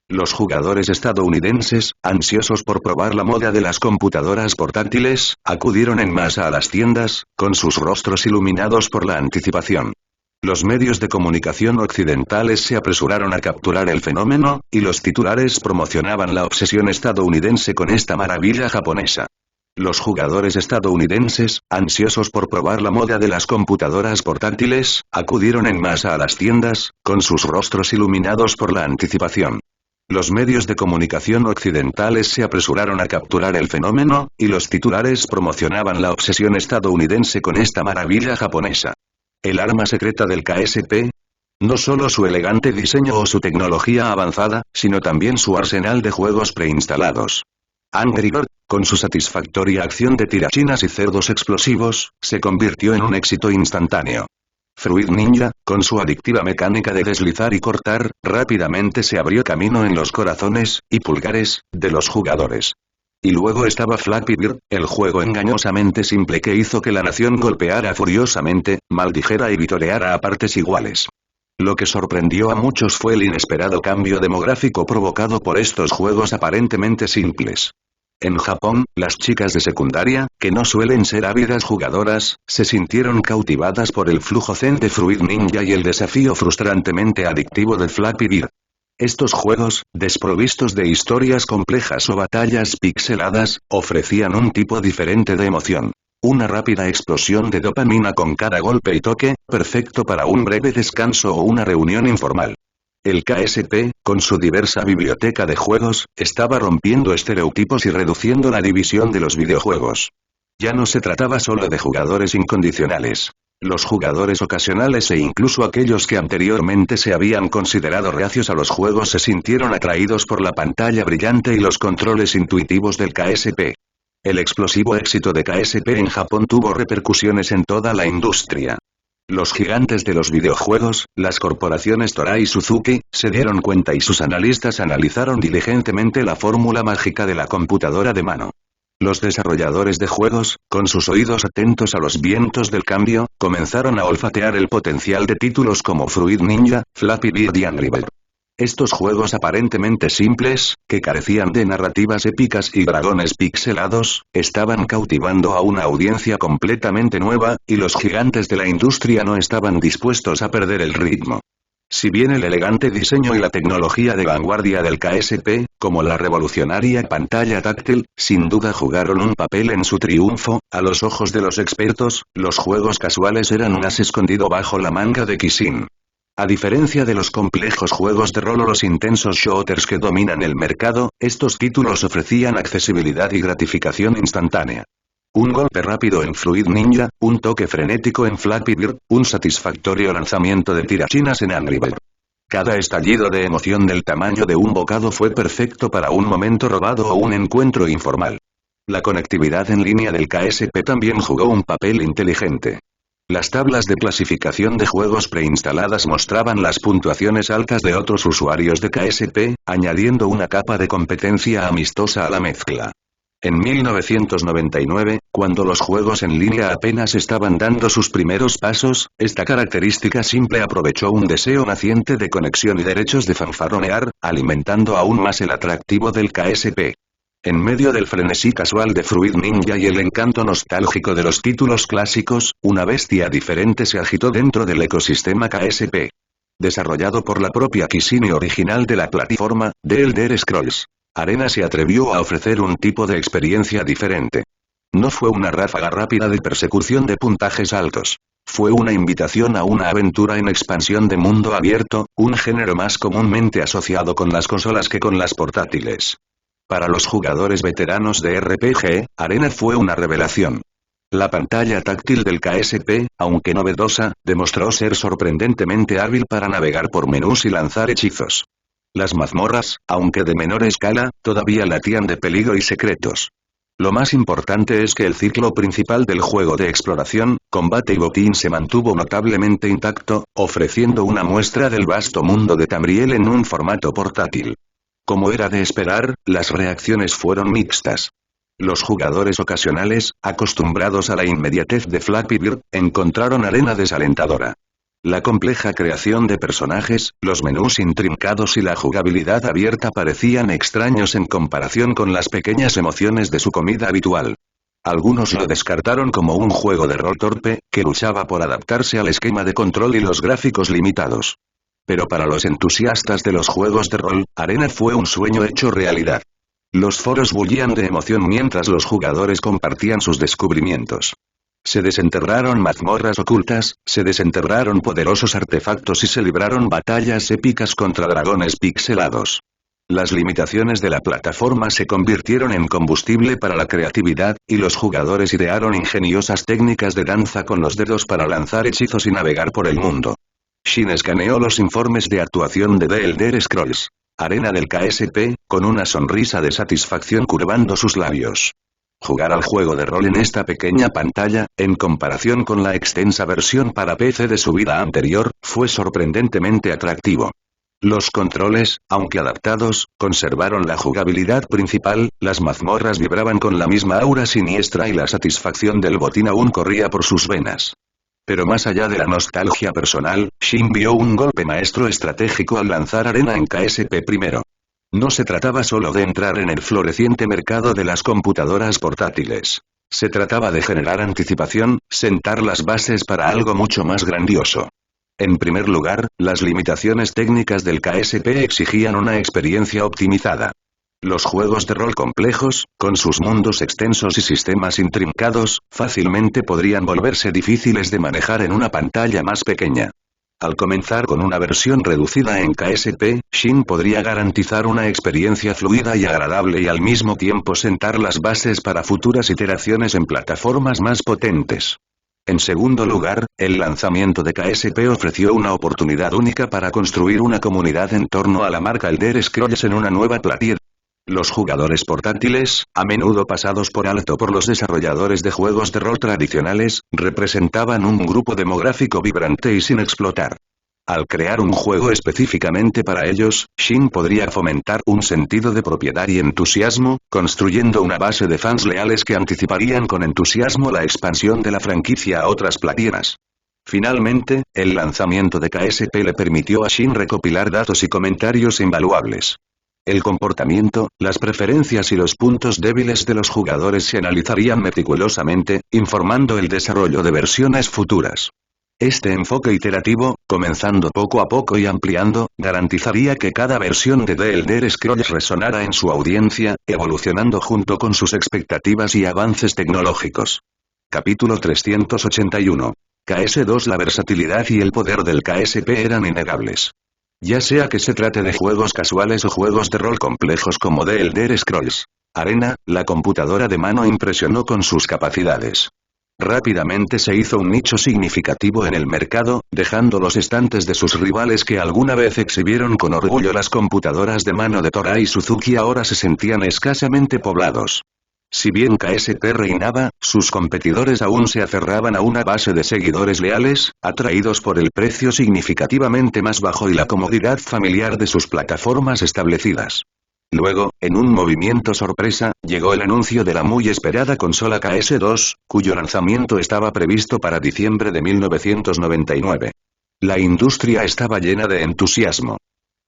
Los jugadores estadounidenses, ansiosos por probar la moda de las computadoras portátiles, acudieron en masa a las tiendas, con sus rostros iluminados por la anticipación. Los medios de comunicación occidentales se apresuraron a capturar el fenómeno, y los titulares promocionaban la obsesión estadounidense con esta maravilla japonesa. Los jugadores estadounidenses, ansiosos por probar la moda de las computadoras portátiles, acudieron en masa a las tiendas, con sus rostros iluminados por la anticipación. Los medios de comunicación occidentales se apresuraron a capturar el fenómeno, y los titulares promocionaban la obsesión estadounidense con esta maravilla japonesa. ¿El arma secreta del KSP? No solo su elegante diseño o su tecnología avanzada, sino también su arsenal de juegos preinstalados. Angry Bird, con su satisfactoria acción de tirachinas y cerdos explosivos, se convirtió en un éxito instantáneo. Fruit Ninja, con su adictiva mecánica de deslizar y cortar, rápidamente se abrió camino en los corazones y pulgares de los jugadores. Y luego estaba Flappy Bird, el juego engañosamente simple que hizo que la nación golpeara furiosamente, maldijera y vitoreara a partes iguales. Lo que sorprendió a muchos fue el inesperado cambio demográfico provocado por estos juegos aparentemente simples. En Japón, las chicas de secundaria, que no suelen ser ávidas jugadoras, se sintieron cautivadas por el flujo zen de Fruit Ninja y el desafío frustrantemente adictivo de Flappy Bird. Estos juegos, desprovistos de historias complejas o batallas pixeladas, ofrecían un tipo diferente de emoción. Una rápida explosión de dopamina con cada golpe y toque, perfecto para un breve descanso o una reunión informal. El KSP, con su diversa biblioteca de juegos, estaba rompiendo estereotipos y reduciendo la división de los videojuegos. Ya no se trataba solo de jugadores incondicionales. Los jugadores ocasionales e incluso aquellos que anteriormente se habían considerado reacios a los juegos se sintieron atraídos por la pantalla brillante y los controles intuitivos del KSP. El explosivo éxito de KSP en Japón tuvo repercusiones en toda la industria. Los gigantes de los videojuegos, las corporaciones Toray y Suzuki, se dieron cuenta y sus analistas analizaron diligentemente la fórmula mágica de la computadora de mano. Los desarrolladores de juegos, con sus oídos atentos a los vientos del cambio, comenzaron a olfatear el potencial de títulos como Fruit Ninja, Flappy Bird y Angry Bird. Estos juegos aparentemente simples, que carecían de narrativas épicas y dragones pixelados, estaban cautivando a una audiencia completamente nueva, y los gigantes de la industria no estaban dispuestos a perder el ritmo. Si bien el elegante diseño y la tecnología de vanguardia del KSP, como la revolucionaria pantalla táctil, sin duda jugaron un papel en su triunfo, a los ojos de los expertos, los juegos casuales eran un as escondido bajo la manga de Kishin. A diferencia de los complejos juegos de rol o los intensos shooters que dominan el mercado, estos títulos ofrecían accesibilidad y gratificación instantánea. Un golpe rápido en Fruit Ninja, un toque frenético en Flappy Bird, un satisfactorio lanzamiento de tirachinas en Angry Bird. Cada estallido de emoción del tamaño de un bocado fue perfecto para un momento robado o un encuentro informal. La conectividad en línea del KSP también jugó un papel inteligente. Las tablas de clasificación de juegos preinstaladas mostraban las puntuaciones altas de otros usuarios de KSP, añadiendo una capa de competencia amistosa a la mezcla. En 1999, cuando los juegos en línea apenas estaban dando sus primeros pasos, esta característica simple aprovechó un deseo naciente de conexión y derechos de fanfarronear, alimentando aún más el atractivo del KSP. En medio del frenesí casual de Fruit Ninja y el encanto nostálgico de los títulos clásicos, una bestia diferente se agitó dentro del ecosistema KSP. Desarrollado por la propia Kishin y original de la plataforma, The Elder Scrolls Arena se atrevió a ofrecer un tipo de experiencia diferente. No fue una ráfaga rápida de persecución de puntajes altos. Fue una invitación a una aventura en expansión de mundo abierto, un género más comúnmente asociado con las consolas que con las portátiles. Para los jugadores veteranos de RPG, Arena fue una revelación. La pantalla táctil del KSP, aunque novedosa, demostró ser sorprendentemente hábil para navegar por menús y lanzar hechizos. Las mazmorras, aunque de menor escala, todavía latían de peligro y secretos. Lo más importante es que el ciclo principal del juego de exploración, combate y botín se mantuvo notablemente intacto, ofreciendo una muestra del vasto mundo de Tamriel en un formato portátil. Como era de esperar, las reacciones fueron mixtas. Los jugadores ocasionales, acostumbrados a la inmediatez de Flappy Bird, encontraron Arena desalentadora. La compleja creación de personajes, los menús intrincados y la jugabilidad abierta parecían extraños en comparación con las pequeñas emociones de su comida habitual. Algunos lo descartaron como un juego de rol torpe, que luchaba por adaptarse al esquema de control y los gráficos limitados. Pero para los entusiastas de los juegos de rol, Arena fue un sueño hecho realidad. Los foros bullían de emoción mientras los jugadores compartían sus descubrimientos. Se desenterraron mazmorras ocultas, se desenterraron poderosos artefactos y se libraron batallas épicas contra dragones pixelados. Las limitaciones de la plataforma se convirtieron en combustible para la creatividad, y los jugadores idearon ingeniosas técnicas de danza con los dedos para lanzar hechizos y navegar por el mundo. Shin escaneó los informes de actuación de The Elder Scrolls Arena del KSP, con una sonrisa de satisfacción curvando sus labios. Jugar al juego de rol en esta pequeña pantalla, en comparación con la extensa versión para PC de su vida anterior, fue sorprendentemente atractivo. Los controles, aunque adaptados, conservaron la jugabilidad principal, las mazmorras vibraban con la misma aura siniestra y la satisfacción del botín aún corría por sus venas. Pero más allá de la nostalgia personal, Shin vio un golpe maestro estratégico al lanzar Arena en KSP primero. No se trataba solo de entrar en el floreciente mercado de las computadoras portátiles. Se trataba de generar anticipación, sentar las bases para algo mucho más grandioso. En primer lugar, las limitaciones técnicas del KSP exigían una experiencia optimizada. Los juegos de rol complejos, con sus mundos extensos y sistemas intrincados, fácilmente podrían volverse difíciles de manejar en una pantalla más pequeña. Al comenzar con una versión reducida en KSP, Shin podría garantizar una experiencia fluida y agradable y al mismo tiempo sentar las bases para futuras iteraciones en plataformas más potentes. En segundo lugar, el lanzamiento de KSP ofreció una oportunidad única para construir una comunidad en torno a la marca Elder Scrolls en una nueva plataforma. Los jugadores portátiles, a menudo pasados por alto por los desarrolladores de juegos de rol tradicionales, representaban un grupo demográfico vibrante y sin explotar. Al crear un juego específicamente para ellos, Shin podría fomentar un sentido de propiedad y entusiasmo, construyendo una base de fans leales que anticiparían con entusiasmo la expansión de la franquicia a otras plataformas. Finalmente, el lanzamiento de KSP le permitió a Shin recopilar datos y comentarios invaluables. El comportamiento, las preferencias y los puntos débiles de los jugadores se analizarían meticulosamente, informando el desarrollo de versiones futuras. Este enfoque iterativo, comenzando poco a poco y ampliando, garantizaría que cada versión de The Elder Scrolls resonara en su audiencia, evolucionando junto con sus expectativas y avances tecnológicos. Capítulo 381. KS2. La versatilidad y el poder del KSP eran innegables. Ya sea que se trate de juegos casuales o juegos de rol complejos como The Elder Scrolls Arena, la computadora de mano impresionó con sus capacidades. Rápidamente se hizo un nicho significativo en el mercado, dejando los estantes de sus rivales que alguna vez exhibieron con orgullo las computadoras de mano de Toray y Suzuki ahora se sentían escasamente poblados. Si bien KSP reinaba, sus competidores aún se aferraban a una base de seguidores leales, atraídos por el precio significativamente más bajo y la comodidad familiar de sus plataformas establecidas. Luego, en un movimiento sorpresa, llegó el anuncio de la muy esperada consola KS2, cuyo lanzamiento estaba previsto para diciembre de 1999. La industria estaba llena de entusiasmo.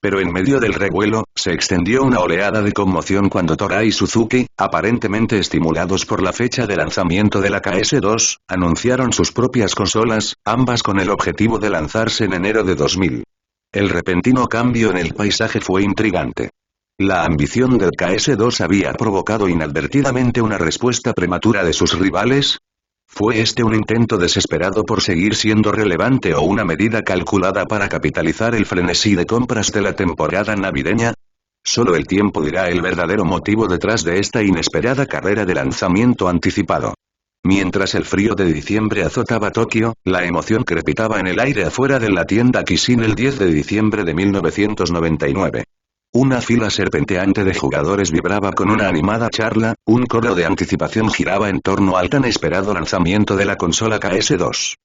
Pero en medio del revuelo, se extendió una oleada de conmoción cuando Toray y Suzuki, aparentemente estimulados por la fecha de lanzamiento de la KS2, anunciaron sus propias consolas, ambas con el objetivo de lanzarse en enero de 2000. El repentino cambio en el paisaje fue intrigante. La ambición del KS2 había provocado inadvertidamente una respuesta prematura de sus rivales. ¿Fue este un intento desesperado por seguir siendo relevante o una medida calculada para capitalizar el frenesí de compras de la temporada navideña? Solo el tiempo dirá el verdadero motivo detrás de esta inesperada carrera de lanzamiento anticipado. Mientras el frío de diciembre azotaba Tokio, la emoción crepitaba en el aire afuera de la tienda Kissin el 10 de diciembre de 1999. Una fila serpenteante de jugadores vibraba con una animada charla, un coro de anticipación giraba en torno al tan esperado lanzamiento de la consola KS2.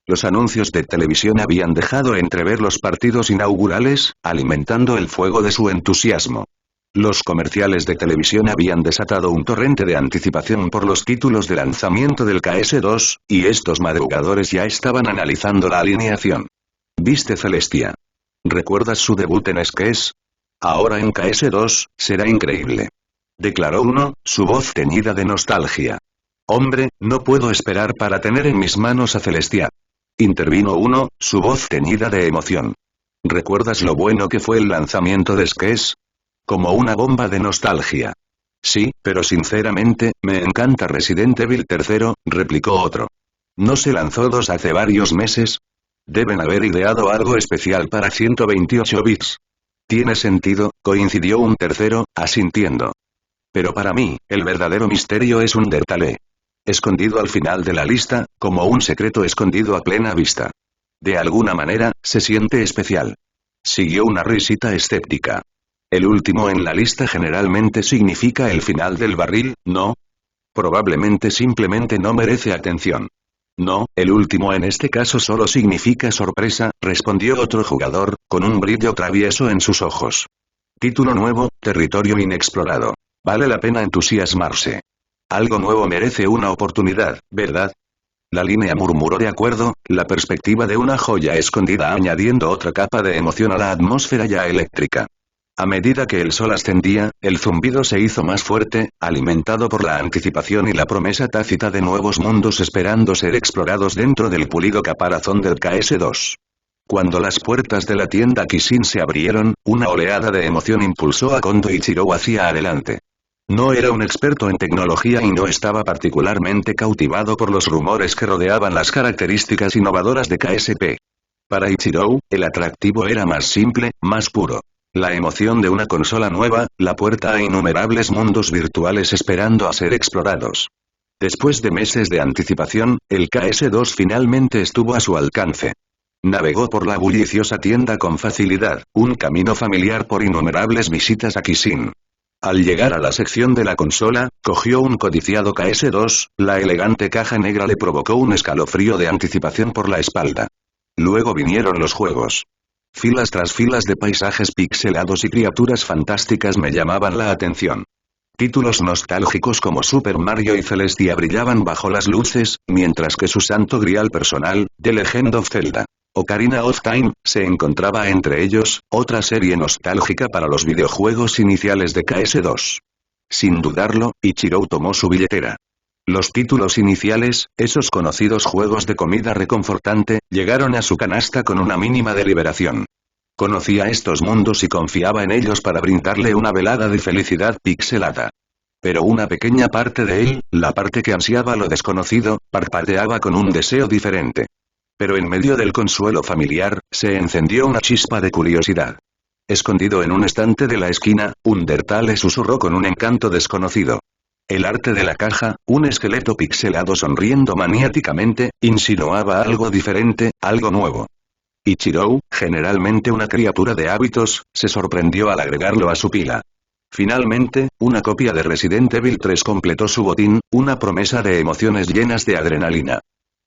Los anuncios de televisión habían dejado entrever los partidos inaugurales, alimentando el fuego de su entusiasmo. Los comerciales de televisión habían desatado un torrente de anticipación por los títulos de lanzamiento del KS2, y estos madrugadores ya estaban analizando la alineación. ¿Viste Celestia? ¿Recuerdas su debut en SKS? Ahora en KS2, será increíble. Declaró uno, su voz teñida de nostalgia. Hombre, no puedo esperar para tener en mis manos a Celestia. Intervino uno, su voz teñida de emoción. ¿Recuerdas lo bueno que fue el lanzamiento de SKS? Como una bomba de nostalgia. Sí, pero sinceramente, me encanta Resident Evil 3, replicó otro. ¿No se lanzó 2 hace varios meses? Deben haber ideado algo especial para 128 bits. Tiene sentido, coincidió un tercero, asintiendo. Pero para mí, el verdadero misterio es un detalle. Escondido al final de la lista, como un secreto escondido a plena vista. De alguna manera, se siente especial. Siguió una risita escéptica. El último en la lista generalmente significa el final del barril, ¿no? Probablemente simplemente no merece atención. No, el último en este caso solo significa sorpresa, respondió otro jugador, con un brillo travieso en sus ojos. Título nuevo, territorio inexplorado. Vale la pena entusiasmarse. Algo nuevo merece una oportunidad, ¿verdad? La línea murmuró de acuerdo, la perspectiva de una joya escondida añadiendo otra capa de emoción a la atmósfera ya eléctrica. A medida que el sol ascendía, el zumbido se hizo más fuerte, alimentado por la anticipación y la promesa tácita de nuevos mundos esperando ser explorados dentro del pulido caparazón del KS2. Cuando las puertas de la tienda Kissin se abrieron, una oleada de emoción impulsó a Kondo Ichirou hacia adelante. No era un experto en tecnología y no estaba particularmente cautivado por los rumores que rodeaban las características innovadoras de KSP. Para Ichirou, el atractivo era más simple, más puro. La emoción de una consola nueva, la puerta a innumerables mundos virtuales esperando a ser explorados. Después de meses de anticipación, el KS2 finalmente estuvo a su alcance. Navegó por la bulliciosa tienda con facilidad, un camino familiar por innumerables visitas a Kissin. Al llegar a la sección de la consola, cogió un codiciado KS2, la elegante caja negra le provocó un escalofrío de anticipación por la espalda. Luego vinieron los juegos. Filas tras filas de paisajes pixelados y criaturas fantásticas me llamaban la atención. Títulos nostálgicos como Super Mario y Celestia brillaban bajo las luces, mientras que su santo grial personal, The Legend of Zelda, Ocarina of Time, se encontraba entre ellos, otra serie nostálgica para los videojuegos iniciales de KS2. Sin dudarlo, Ichirou tomó su billetera. Los títulos iniciales, esos conocidos juegos de comida reconfortante, llegaron a su canasta con una mínima deliberación. Conocía estos mundos y confiaba en ellos para brindarle una velada de felicidad pixelada. Pero una pequeña parte de él, la parte que ansiaba lo desconocido, parpadeaba con un deseo diferente. Pero en medio del consuelo familiar, se encendió una chispa de curiosidad. Escondido en un estante de la esquina, Undertale susurró con un encanto desconocido. El arte de la caja, un esqueleto pixelado sonriendo maniáticamente, insinuaba algo diferente, algo nuevo. Ichirou, generalmente una criatura de hábitos, se sorprendió al agregarlo a su pila. Finalmente, una copia de Resident Evil 3 completó su botín, una promesa de emociones llenas de adrenalina.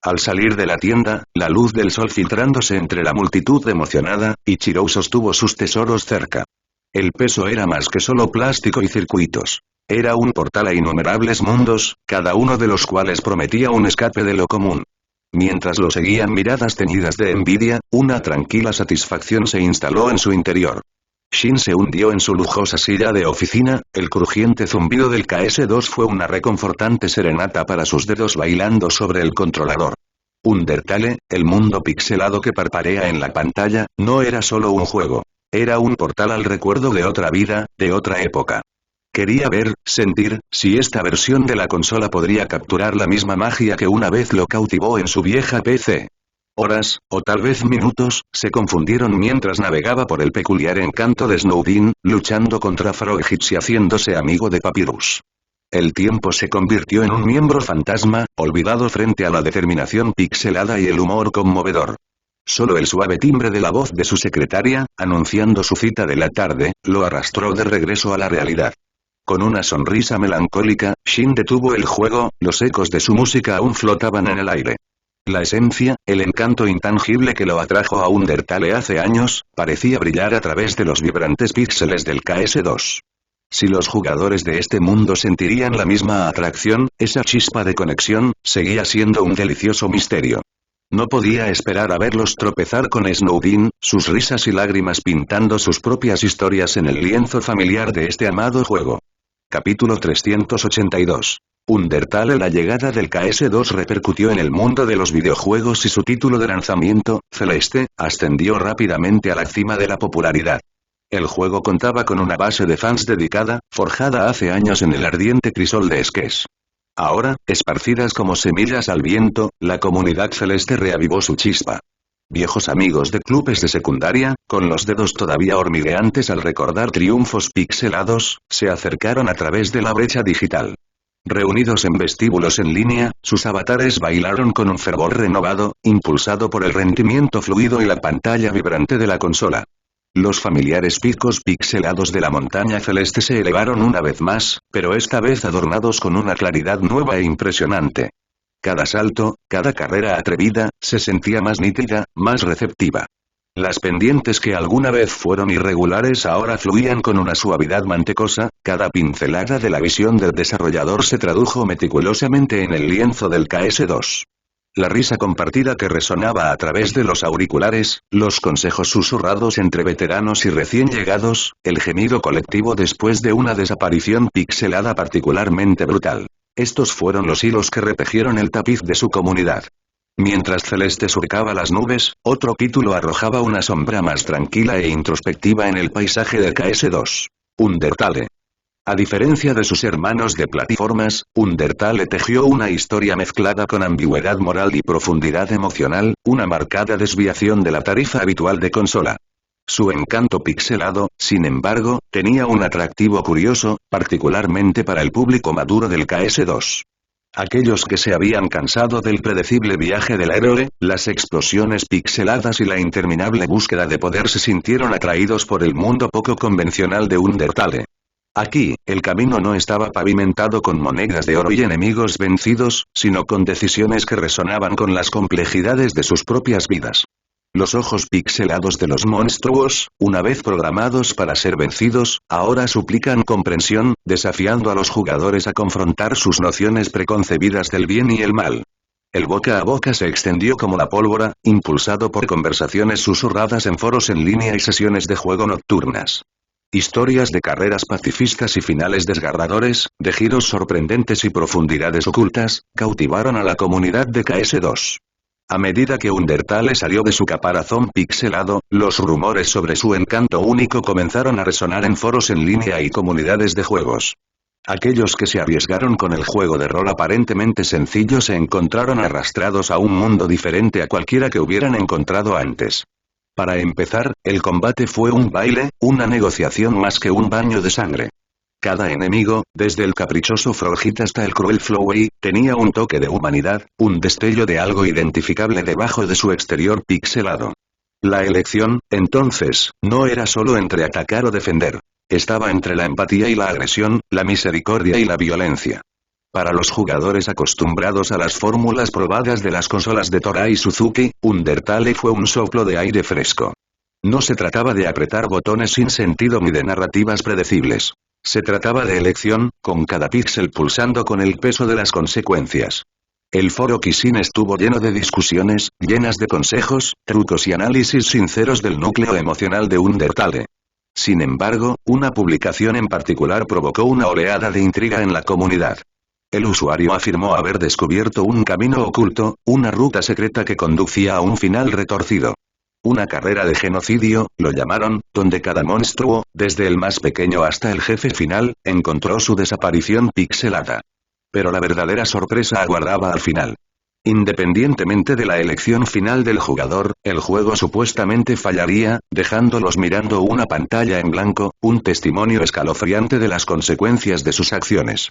Al salir de la tienda, la luz del sol filtrándose entre la multitud emocionada, Ichirou sostuvo sus tesoros cerca. El peso era más que solo plástico y circuitos. Era un portal a innumerables mundos, cada uno de los cuales prometía un escape de lo común. Mientras lo seguían miradas teñidas de envidia, una tranquila satisfacción se instaló en su interior. Shin se hundió en su lujosa silla de oficina, el crujiente zumbido del KS2 fue una reconfortante serenata para sus dedos bailando sobre el controlador. Undertale, el mundo pixelado que parparea en la pantalla, no era solo un juego. Era un portal al recuerdo de otra vida, de otra época. Quería ver, sentir, si esta versión de la consola podría capturar la misma magia que una vez lo cautivó en su vieja PC. Horas, o tal vez minutos, se confundieron mientras navegaba por el peculiar encanto de Snowdin, luchando contra Froghits y haciéndose amigo de Papyrus. El tiempo se convirtió en un miembro fantasma, olvidado frente a la determinación pixelada y el humor conmovedor. Solo el suave timbre de la voz de su secretaria, anunciando su cita de la tarde, lo arrastró de regreso a la realidad. Con una sonrisa melancólica, Shin detuvo el juego, los ecos de su música aún flotaban en el aire. La esencia, el encanto intangible que lo atrajo a Undertale hace años, parecía brillar a través de los vibrantes píxeles del KS2. Si los jugadores de este mundo sentirían la misma atracción, esa chispa de conexión, seguía siendo un delicioso misterio. No podía esperar a verlos tropezar con Snowdin, sus risas y lágrimas pintando sus propias historias en el lienzo familiar de este amado juego. Capítulo 382. Undertale. La llegada del KS2 repercutió en el mundo de los videojuegos y su título de lanzamiento, Celeste, ascendió rápidamente a la cima de la popularidad. El juego contaba con una base de fans dedicada, forjada hace años en el ardiente crisol de Skes. Ahora, esparcidas como semillas al viento, la comunidad celeste reavivó su chispa. Viejos amigos de clubes de secundaria, con los dedos todavía hormigueantes al recordar triunfos pixelados, se acercaron a través de la brecha digital. Reunidos en vestíbulos en línea, sus avatares bailaron con un fervor renovado, impulsado por el rendimiento fluido y la pantalla vibrante de la consola. Los familiares picos pixelados de la montaña celeste se elevaron una vez más, pero esta vez adornados con una claridad nueva e impresionante. Cada salto, cada carrera atrevida, se sentía más nítida, más receptiva. Las pendientes que alguna vez fueron irregulares ahora fluían con una suavidad mantecosa, cada pincelada de la visión del desarrollador se tradujo meticulosamente en el lienzo del KS2. La risa compartida que resonaba a través de los auriculares, los consejos susurrados entre veteranos y recién llegados, el gemido colectivo después de una desaparición pixelada particularmente brutal. Estos fueron los hilos que retejieron el tapiz de su comunidad. Mientras Celeste surcaba las nubes, otro título arrojaba una sombra más tranquila e introspectiva en el paisaje del KS2. Undertale. A diferencia de sus hermanos de plataformas, Undertale tejió una historia mezclada con ambigüedad moral y profundidad emocional, una marcada desviación de la tarifa habitual de consola. Su encanto pixelado, sin embargo, tenía un atractivo curioso, particularmente para el público maduro del KS2. Aquellos que se habían cansado del predecible viaje del héroe, las explosiones pixeladas y la interminable búsqueda de poder se sintieron atraídos por el mundo poco convencional de Undertale. Aquí, el camino no estaba pavimentado con monedas de oro y enemigos vencidos, sino con decisiones que resonaban con las complejidades de sus propias vidas. Los ojos pixelados de los monstruos, una vez programados para ser vencidos, ahora suplican comprensión, desafiando a los jugadores a confrontar sus nociones preconcebidas del bien y el mal. El boca a boca se extendió como la pólvora, impulsado por conversaciones susurradas en foros en línea y sesiones de juego nocturnas. Historias de carreras pacifistas y finales desgarradores, de giros sorprendentes y profundidades ocultas, cautivaron a la comunidad de KS2. A medida que Undertale salió de su caparazón pixelado, los rumores sobre su encanto único comenzaron a resonar en foros en línea y comunidades de juegos. Aquellos que se arriesgaron con el juego de rol aparentemente sencillo se encontraron arrastrados a un mundo diferente a cualquiera que hubieran encontrado antes. Para empezar, el combate fue un baile, una negociación más que un baño de sangre. Cada enemigo, desde el caprichoso Frogit hasta el cruel Flowey, tenía un toque de humanidad, un destello de algo identificable debajo de su exterior pixelado. La elección, entonces, no era solo entre atacar o defender. Estaba entre la empatía y la agresión, la misericordia y la violencia. Para los jugadores acostumbrados a las fórmulas probadas de las consolas de Torai Suzuki, Undertale fue un soplo de aire fresco. No se trataba de apretar botones sin sentido ni de narrativas predecibles. Se trataba de elección, con cada píxel pulsando con el peso de las consecuencias. El foro Kissin estuvo lleno de discusiones, llenas de consejos, trucos y análisis sinceros del núcleo emocional de Undertale. Sin embargo, una publicación en particular provocó una oleada de intriga en la comunidad. El usuario afirmó haber descubierto un camino oculto, una ruta secreta que conducía a un final retorcido. Una carrera de genocidio, lo llamaron, donde cada monstruo, desde el más pequeño hasta el jefe final, encontró su desaparición pixelada. Pero la verdadera sorpresa aguardaba al final. Independientemente de la elección final del jugador, el juego supuestamente fallaría, dejándolos mirando una pantalla en blanco, un testimonio escalofriante de las consecuencias de sus acciones.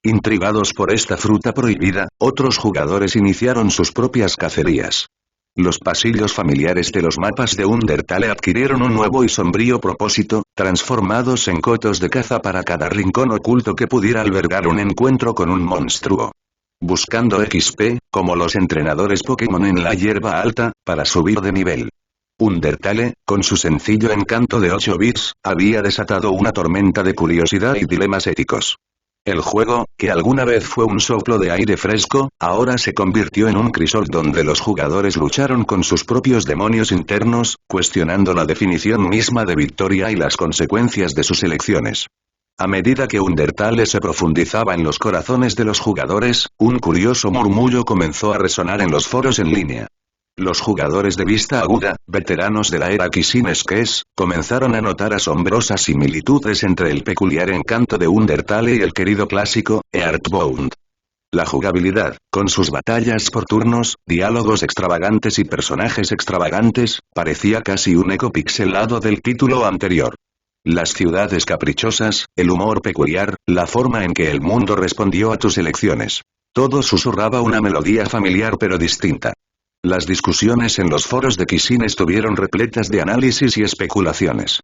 Intrigados por esta fruta prohibida, otros jugadores iniciaron sus propias cacerías. Los pasillos familiares de los mapas de Undertale adquirieron un nuevo y sombrío propósito, transformados en cotos de caza para cada rincón oculto que pudiera albergar un encuentro con un monstruo. Buscando XP, como los entrenadores Pokémon en la hierba alta, para subir de nivel. Undertale, con su sencillo encanto de 8 bits, había desatado una tormenta de curiosidad y dilemas éticos. El juego, que alguna vez fue un soplo de aire fresco, ahora se convirtió en un crisol donde los jugadores lucharon con sus propios demonios internos, cuestionando la definición misma de victoria y las consecuencias de sus elecciones. A medida que Undertale se profundizaba en los corazones de los jugadores, un curioso murmullo comenzó a resonar en los foros en línea. Los jugadores de vista aguda, veteranos de la era Kissin Skes, comenzaron a notar asombrosas similitudes entre el peculiar encanto de Undertale y el querido clásico, Earthbound. La jugabilidad, con sus batallas por turnos, diálogos extravagantes y personajes extravagantes, parecía casi un eco pixelado del título anterior. Las ciudades caprichosas, el humor peculiar, la forma en que el mundo respondió a tus elecciones. Todo susurraba una melodía familiar pero distinta. Las discusiones en los foros de Kissin estuvieron repletas de análisis y especulaciones.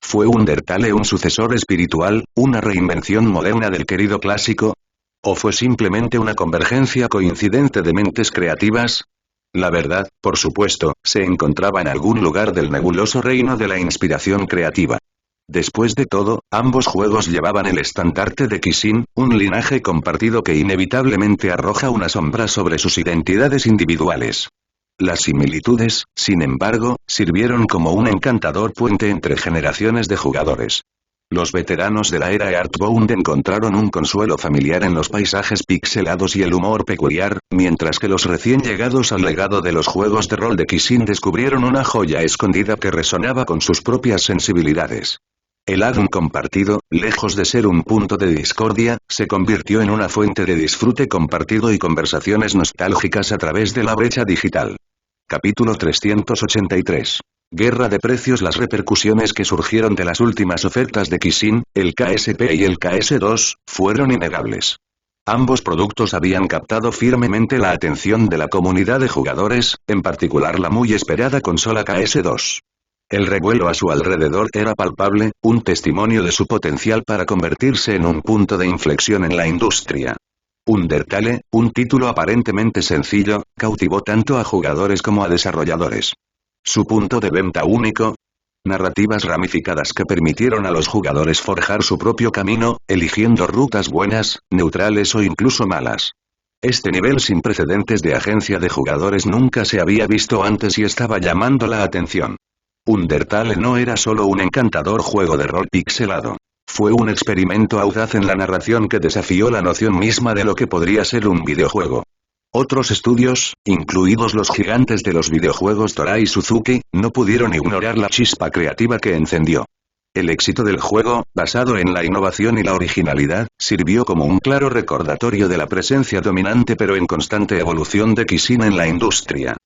¿Fue Undertale un sucesor espiritual, una reinvención moderna del querido clásico? ¿O fue simplemente una convergencia coincidente de mentes creativas? La verdad, por supuesto, se encontraba en algún lugar del nebuloso reino de la inspiración creativa. Después de todo, ambos juegos llevaban el estandarte de Kissin, un linaje compartido que inevitablemente arroja una sombra sobre sus identidades individuales. Las similitudes, sin embargo, sirvieron como un encantador puente entre generaciones de jugadores. Los veteranos de la era Earthbound encontraron un consuelo familiar en los paisajes pixelados y el humor peculiar, mientras que los recién llegados al legado de los juegos de rol de Kissin descubrieron una joya escondida que resonaba con sus propias sensibilidades. El ADN compartido, lejos de ser un punto de discordia, se convirtió en una fuente de disfrute compartido y conversaciones nostálgicas a través de la brecha digital. Capítulo 383. Guerra de precios. Las repercusiones que surgieron de las últimas ofertas de Kissin, el KSP y el KS2, fueron innegables. Ambos productos habían captado firmemente la atención de la comunidad de jugadores, en particular la muy esperada consola KS2. El revuelo a su alrededor era palpable, un testimonio de su potencial para convertirse en un punto de inflexión en la industria. Undertale, un título aparentemente sencillo, cautivó tanto a jugadores como a desarrolladores. Su punto de venta único. Narrativas ramificadas que permitieron a los jugadores forjar su propio camino, eligiendo rutas buenas, neutrales o incluso malas. Este nivel sin precedentes de agencia de jugadores nunca se había visto antes y estaba llamando la atención. Undertale no era solo un encantador juego de rol pixelado. Fue un experimento audaz en la narración que desafió la noción misma de lo que podría ser un videojuego. Otros estudios, incluidos los gigantes de los videojuegos Toray y Suzuki, no pudieron ignorar la chispa creativa que encendió. El éxito del juego, basado en la innovación y la originalidad, sirvió como un claro recordatorio de la presencia dominante pero en constante evolución de Kissin en la industria.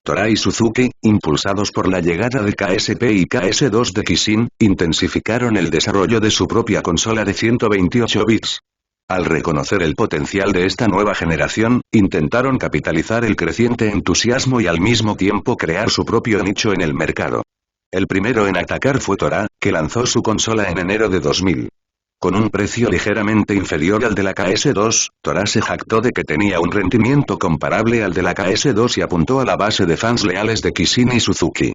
Toray y Suzuki, impulsados por la llegada de KSP y KS2 de Kissin, intensificaron el desarrollo de su propia consola de 128 bits. Al reconocer el potencial de esta nueva generación, intentaron capitalizar el creciente entusiasmo y al mismo tiempo crear su propio nicho en el mercado. El primero en atacar fue Tora, que lanzó su consola en enero de 2000. Con un precio ligeramente inferior al de la KS2, Tora se jactó de que tenía un rendimiento comparable al de la KS2 y apuntó a la base de fans leales de Kissin y Suzuki.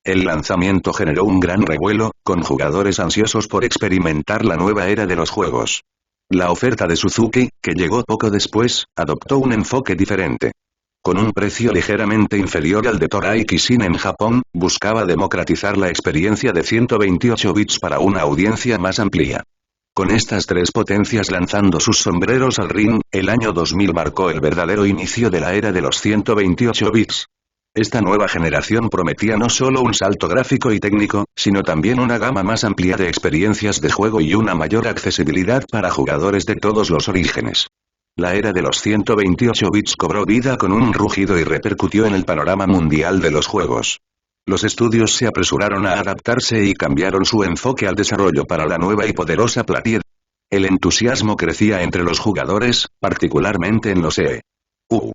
El lanzamiento generó un gran revuelo, con jugadores ansiosos por experimentar la nueva era de los juegos. La oferta de Suzuki, que llegó poco después, adoptó un enfoque diferente. Con un precio ligeramente inferior al de Toray y Kissin en Japón, buscaba democratizar la experiencia de 128 bits para una audiencia más amplia. Con estas tres potencias lanzando sus sombreros al ring, el año 2000 marcó el verdadero inicio de la era de los 128 bits. Esta nueva generación prometía no solo un salto gráfico y técnico, sino también una gama más amplia de experiencias de juego y una mayor accesibilidad para jugadores de todos los orígenes. La era de los 128 bits cobró vida con un rugido y repercutió en el panorama mundial de los juegos. Los estudios se apresuraron a adaptarse y cambiaron su enfoque al desarrollo para la nueva y poderosa platier. El entusiasmo crecía entre los jugadores, particularmente en los EU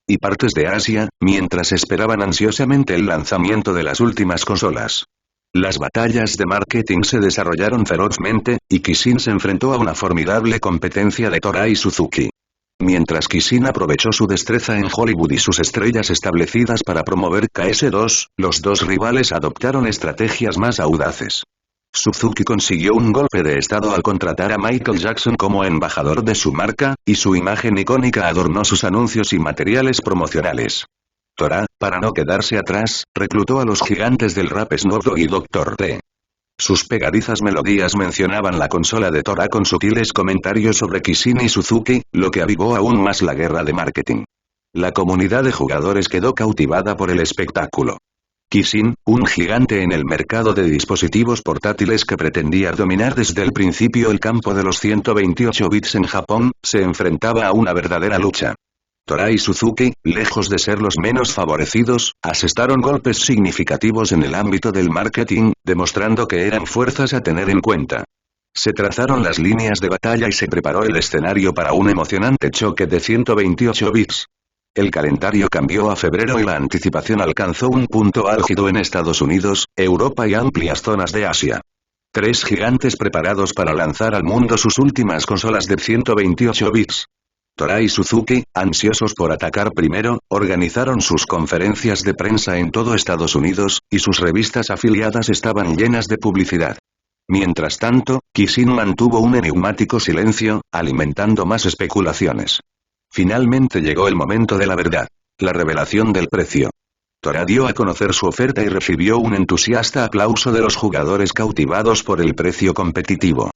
y partes de Asia, mientras esperaban ansiosamente el lanzamiento de las últimas consolas. Las batallas de marketing se desarrollaron ferozmente, y Kissin se enfrentó a una formidable competencia de Toray y Suzuki. Mientras Kissin aprovechó su destreza en Hollywood y sus estrellas establecidas para promover KS2, los dos rivales adoptaron estrategias más audaces. Suzuki consiguió un golpe de estado al contratar a Michael Jackson como embajador de su marca, y su imagen icónica adornó sus anuncios y materiales promocionales. Tora, para no quedarse atrás, reclutó a los gigantes del rap Snoop Dogg y Dr. Dre. Sus pegadizas melodías mencionaban la consola de Tora con sutiles comentarios sobre Kissin y Suzuki, lo que avivó aún más la guerra de marketing. La comunidad de jugadores quedó cautivada por el espectáculo. Kissin, un gigante en el mercado de dispositivos portátiles que pretendía dominar desde el principio el campo de los 128 bits en Japón, se enfrentaba a una verdadera lucha. Toray y Suzuki, lejos de ser los menos favorecidos, asestaron golpes significativos en el ámbito del marketing, demostrando que eran fuerzas a tener en cuenta. Se trazaron las líneas de batalla y se preparó el escenario para un emocionante choque de 128 bits. El calendario cambió a febrero y la anticipación alcanzó un punto álgido en Estados Unidos, Europa y amplias zonas de Asia. Tres gigantes preparados para lanzar al mundo sus últimas consolas de 128 bits. Toray y Suzuki, ansiosos por atacar primero, organizaron sus conferencias de prensa en todo Estados Unidos, y sus revistas afiliadas estaban llenas de publicidad. Mientras tanto, Kissin mantuvo un enigmático silencio, alimentando más especulaciones. Finalmente llegó el momento de la verdad. La revelación del precio. Tora dio a conocer su oferta y recibió un entusiasta aplauso de los jugadores cautivados por el precio competitivo.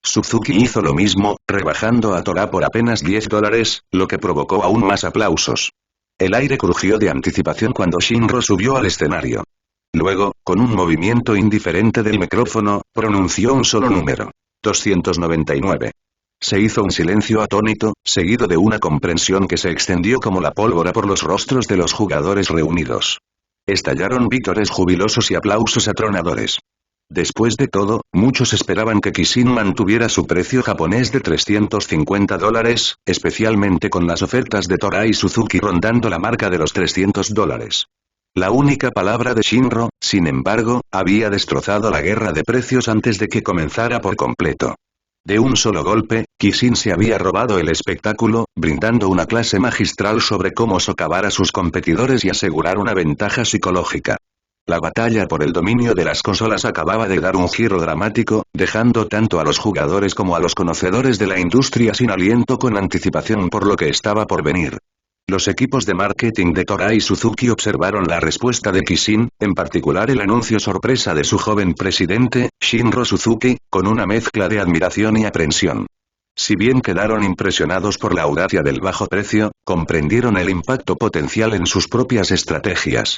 Suzuki hizo lo mismo, rebajando a Tora por apenas $10, lo que provocó aún más aplausos. El aire crujió de anticipación cuando Shinro subió al escenario. Luego, con un movimiento indiferente del micrófono, pronunció un solo número. 299. Se hizo un silencio atónito, seguido de una comprensión que se extendió como la pólvora por los rostros de los jugadores reunidos. Estallaron vítores jubilosos y aplausos atronadores. Después de todo, muchos esperaban que Kissin mantuviera su precio japonés de $350, especialmente con las ofertas de Toray y Suzuki rondando la marca de los $300. La única palabra de Shinro, sin embargo, había destrozado la guerra de precios antes de que comenzara por completo. De un solo golpe, Kissin se había robado el espectáculo, brindando una clase magistral sobre cómo socavar a sus competidores y asegurar una ventaja psicológica. La batalla por el dominio de las consolas acababa de dar un giro dramático, dejando tanto a los jugadores como a los conocedores de la industria sin aliento con anticipación por lo que estaba por venir. Los equipos de marketing de Toray Suzuki observaron la respuesta de Kishin, en particular el anuncio sorpresa de su joven presidente, Shinro Suzuki, con una mezcla de admiración y aprensión. Si bien quedaron impresionados por la audacia del bajo precio, comprendieron el impacto potencial en sus propias estrategias.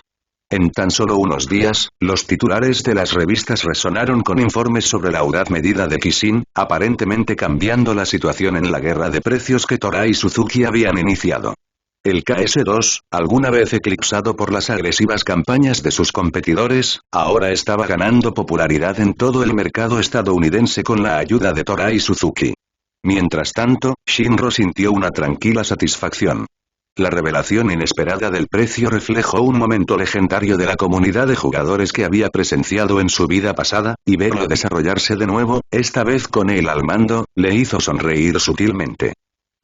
En tan solo unos días, los titulares de las revistas resonaron con informes sobre la audaz medida de Kishin, aparentemente cambiando la situación en la guerra de precios que Toray Suzuki habían iniciado. El KS2, alguna vez eclipsado por las agresivas campañas de sus competidores, ahora estaba ganando popularidad en todo el mercado estadounidense con la ayuda de Toray Suzuki. Mientras tanto, Shinro sintió una tranquila satisfacción. La revelación inesperada del precio reflejó un momento legendario de la comunidad de jugadores que había presenciado en su vida pasada, y verlo desarrollarse de nuevo, esta vez con él al mando, le hizo sonreír sutilmente.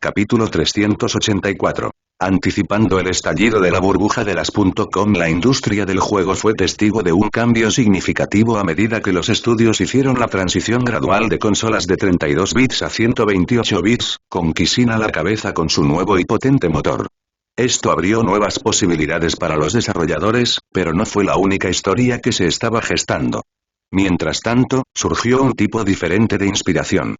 Capítulo 384. Anticipando el estallido de la burbuja de las .com, la industria del juego fue testigo de un cambio significativo a medida que los estudios hicieron la transición gradual de consolas de 32 bits a 128 bits, con Kishin a la cabeza con su nuevo y potente motor. Esto abrió nuevas posibilidades para los desarrolladores, pero no fue la única historia que se estaba gestando. Mientras tanto, surgió un tipo diferente de inspiración.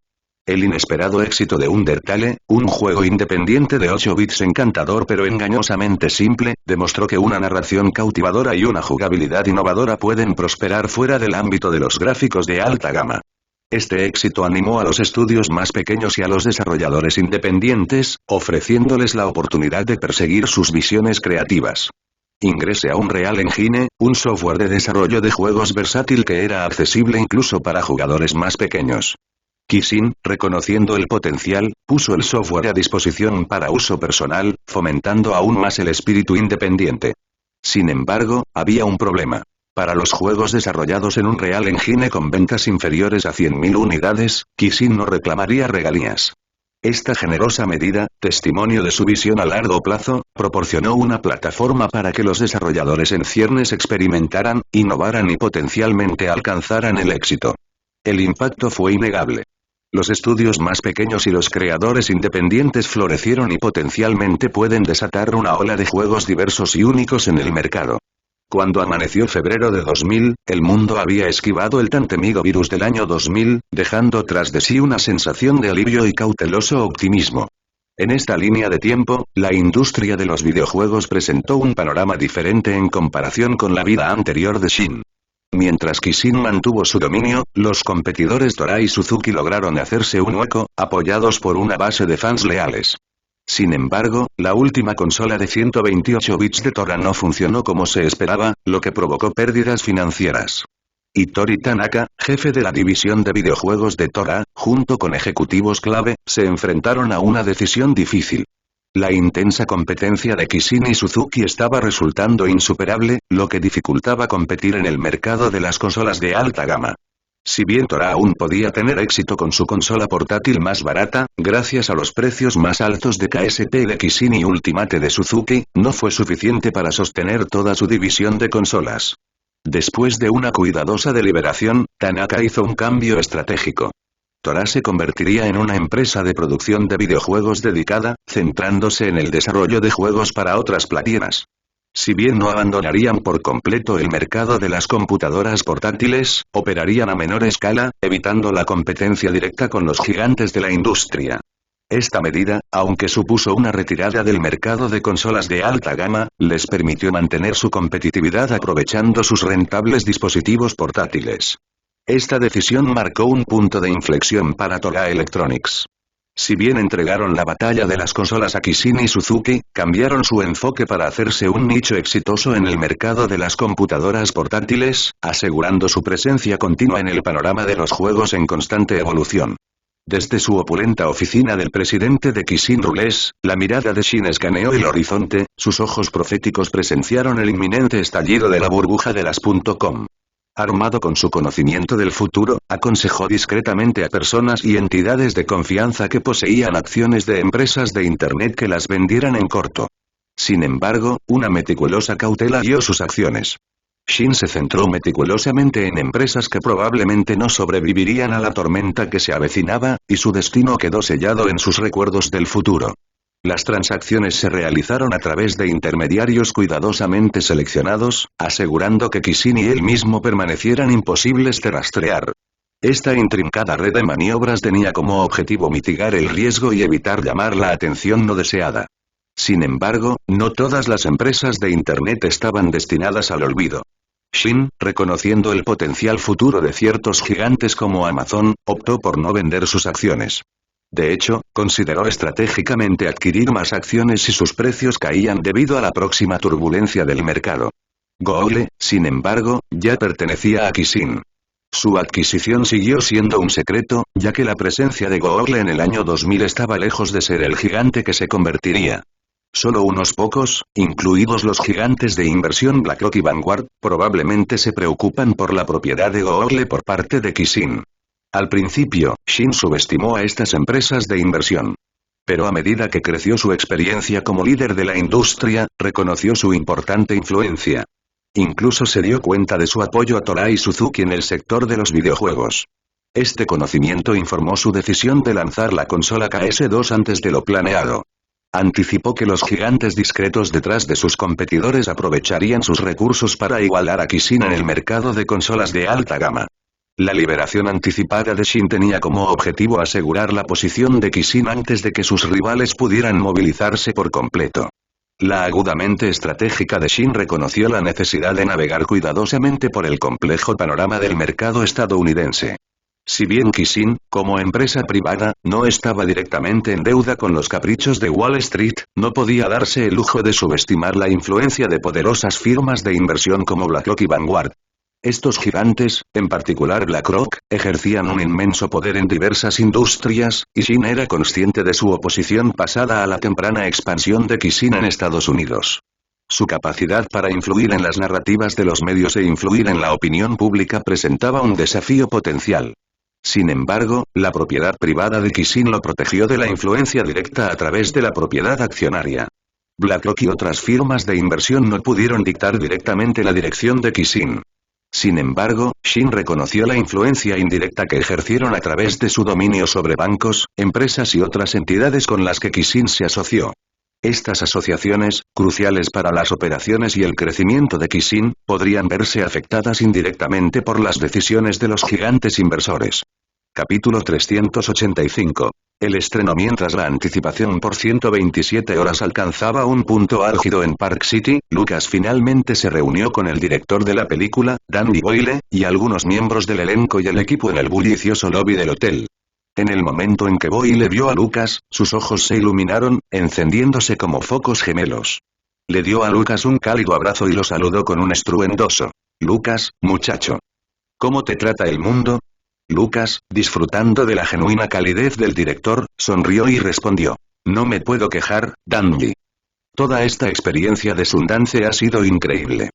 El inesperado éxito de Undertale, un juego independiente de 8 bits encantador pero engañosamente simple, demostró que una narración cautivadora y una jugabilidad innovadora pueden prosperar fuera del ámbito de los gráficos de alta gama. Este éxito animó a los estudios más pequeños y a los desarrolladores independientes, ofreciéndoles la oportunidad de perseguir sus visiones creativas. Ingrese a Unreal Engine, un software de desarrollo de juegos versátil que era accesible incluso para jugadores más pequeños. Kishin, reconociendo el potencial, puso el software a disposición para uso personal, fomentando aún más el espíritu independiente. Sin embargo, había un problema. Para los juegos desarrollados en Unreal Engine con ventas inferiores a 100.000 unidades, Kishin no reclamaría regalías. Esta generosa medida, testimonio de su visión a largo plazo, proporcionó una plataforma para que los desarrolladores en ciernes experimentaran, innovaran y potencialmente alcanzaran el éxito. El impacto fue innegable. Los estudios más pequeños y los creadores independientes florecieron y potencialmente pueden desatar una ola de juegos diversos y únicos en el mercado. Cuando amaneció febrero de 2000, el mundo había esquivado el tan temido virus del año 2000, dejando tras de sí una sensación de alivio y cauteloso optimismo. En esta línea de tiempo, la industria de los videojuegos presentó un panorama diferente en comparación con la vida anterior de Shin. Mientras Kishin mantuvo su dominio, los competidores Toray Suzuki lograron hacerse un hueco, apoyados por una base de fans leales. Sin embargo, la última consola de 128 bits de Tora no funcionó como se esperaba, lo que provocó pérdidas financieras. Hitori Tanaka, jefe de la división de videojuegos de Tora, junto con ejecutivos clave, se enfrentaron a una decisión difícil. La intensa competencia de Kishin y Suzuki estaba resultando insuperable, lo que dificultaba competir en el mercado de las consolas de alta gama. Si bien Tora aún podía tener éxito con su consola portátil más barata, gracias a los precios más altos de KSP de Kishin y Ultimate de Suzuki, no fue suficiente para sostener toda su división de consolas. Después de una cuidadosa deliberación, Tanaka hizo un cambio estratégico. Tora se convertiría en una empresa de producción de videojuegos dedicada, centrándose en el desarrollo de juegos para otras plataformas. Si bien no abandonarían por completo el mercado de las computadoras portátiles, operarían a menor escala, evitando la competencia directa con los gigantes de la industria. Esta medida, aunque supuso una retirada del mercado de consolas de alta gama, les permitió mantener su competitividad aprovechando sus rentables dispositivos portátiles. Esta decisión marcó un punto de inflexión para Toray Electronics. Si bien entregaron la batalla de las consolas a Kishin y Suzuki, cambiaron su enfoque para hacerse un nicho exitoso en el mercado de las computadoras portátiles, asegurando su presencia continua en el panorama de los juegos en constante evolución. Desde su opulenta oficina del presidente de Kishin Rules, la mirada de Shin escaneó el horizonte, sus ojos proféticos presenciaron el inminente estallido de la burbuja de las .com. Armado con su conocimiento del futuro, aconsejó discretamente a personas y entidades de confianza que poseían acciones de empresas de Internet que las vendieran en corto. Sin embargo, una meticulosa cautela guió sus acciones. Shin se centró meticulosamente en empresas que probablemente no sobrevivirían a la tormenta que se avecinaba, y su destino quedó sellado en sus recuerdos del futuro. Las transacciones se realizaron a través de intermediarios cuidadosamente seleccionados, asegurando que Kishin y él mismo permanecieran imposibles de rastrear. Esta intrincada red de maniobras tenía como objetivo mitigar el riesgo y evitar llamar la atención no deseada. Sin embargo, no todas las empresas de Internet estaban destinadas al olvido. Shin, reconociendo el potencial futuro de ciertos gigantes como Amazon, optó por no vender sus acciones. De hecho, consideró estratégicamente adquirir más acciones si sus precios caían debido a la próxima turbulencia del mercado. Google, sin embargo, ya pertenecía a Kishin. Su adquisición siguió siendo un secreto, ya que la presencia de Google en el año 2000 estaba lejos de ser el gigante que se convertiría. Solo unos pocos, incluidos los gigantes de inversión BlackRock y Vanguard, probablemente se preocupan por la propiedad de Google por parte de Kishin. Al principio, Shin subestimó a estas empresas de inversión. Pero a medida que creció su experiencia como líder de la industria, reconoció su importante influencia. Incluso se dio cuenta de su apoyo a Toray Suzuki en el sector de los videojuegos. Este conocimiento informó su decisión de lanzar la consola KS2 antes de lo planeado. Anticipó que los gigantes discretos detrás de sus competidores aprovecharían sus recursos para igualar a Kishin en el mercado de consolas de alta gama. La liberación anticipada de Shin tenía como objetivo asegurar la posición de Kishin antes de que sus rivales pudieran movilizarse por completo. La agudamente estratégica de Shin reconoció la necesidad de navegar cuidadosamente por el complejo panorama del mercado estadounidense. Si bien Kishin, como empresa privada, no estaba directamente en deuda con los caprichos de Wall Street, no podía darse el lujo de subestimar la influencia de poderosas firmas de inversión como BlackRock y Vanguard. Estos gigantes, en particular BlackRock, ejercían un inmenso poder en diversas industrias, y Shin era consciente de su oposición pasada a la temprana expansión de Kishin en Estados Unidos. Su capacidad para influir en las narrativas de los medios e influir en la opinión pública presentaba un desafío potencial. Sin embargo, la propiedad privada de Kishin lo protegió de la influencia directa a través de la propiedad accionaria. BlackRock y otras firmas de inversión no pudieron dictar directamente la dirección de Kishin. Sin embargo, Shin reconoció la influencia indirecta que ejercieron a través de su dominio sobre bancos, empresas y otras entidades con las que Kishin se asoció. Estas asociaciones, cruciales para las operaciones y el crecimiento de Kishin, podrían verse afectadas indirectamente por las decisiones de los gigantes inversores. Capítulo 385. El estreno. Mientras la anticipación por 127 horas alcanzaba un punto álgido en Park City, Lucas finalmente se reunió con el director de la película, Danny Boyle, y algunos miembros del elenco y el equipo en el bullicioso lobby del hotel. En el momento en que Boyle vio a Lucas, sus ojos se iluminaron, encendiéndose como focos gemelos. Le dio a Lucas un cálido abrazo y lo saludó con un estruendoso: «Lucas, muchacho. ¿Cómo te trata el mundo?» Lucas, disfrutando de la genuina calidez del director, sonrió y respondió: «No me puedo quejar, Dandy. Toda esta experiencia de Sundance ha sido increíble».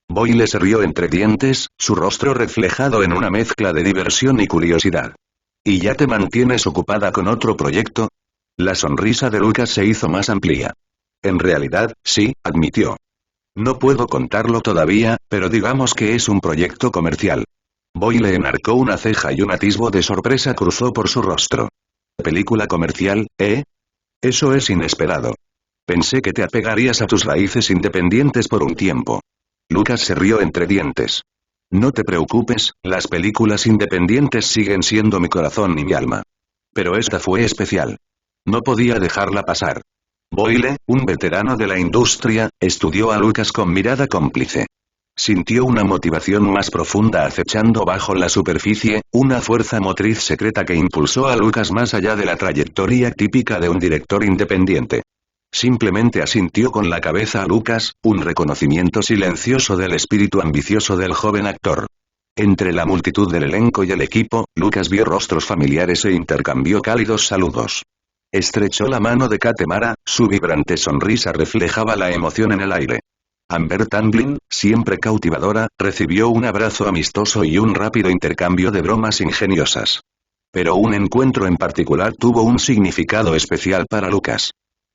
Boyle se rió entre dientes, su rostro reflejado en una mezcla de diversión y curiosidad. «¿Y ya te mantienes ocupada con otro proyecto?» La sonrisa de Lucas se hizo más amplia. «En realidad, sí», admitió. «No puedo contarlo todavía, pero digamos que es un proyecto comercial». Boyle enarcó una ceja y un atisbo de sorpresa cruzó por su rostro. «¿Película comercial, eh? Eso es inesperado. Pensé que te apegarías a tus raíces independientes por un tiempo». Lucas se rió entre dientes. «No te preocupes, las películas independientes siguen siendo mi corazón y mi alma. Pero esta fue especial. No podía dejarla pasar». Boyle, un veterano de la industria, estudió a Lucas con mirada cómplice. Sintió una motivación más profunda acechando bajo la superficie, una fuerza motriz secreta que impulsó a Lucas más allá de la trayectoria típica de un director independiente. Simplemente asintió con la cabeza a Lucas, un reconocimiento silencioso del espíritu ambicioso del joven actor. Entre la multitud del elenco y el equipo, Lucas vio rostros familiares e intercambió cálidos saludos. Estrechó la mano de Kate Mara, su vibrante sonrisa reflejaba la emoción en el aire. Amber Tamblyn, siempre cautivadora, recibió un abrazo amistoso y un rápido intercambio de bromas ingeniosas. Pero un encuentro en particular tuvo un significado especial para Lucas.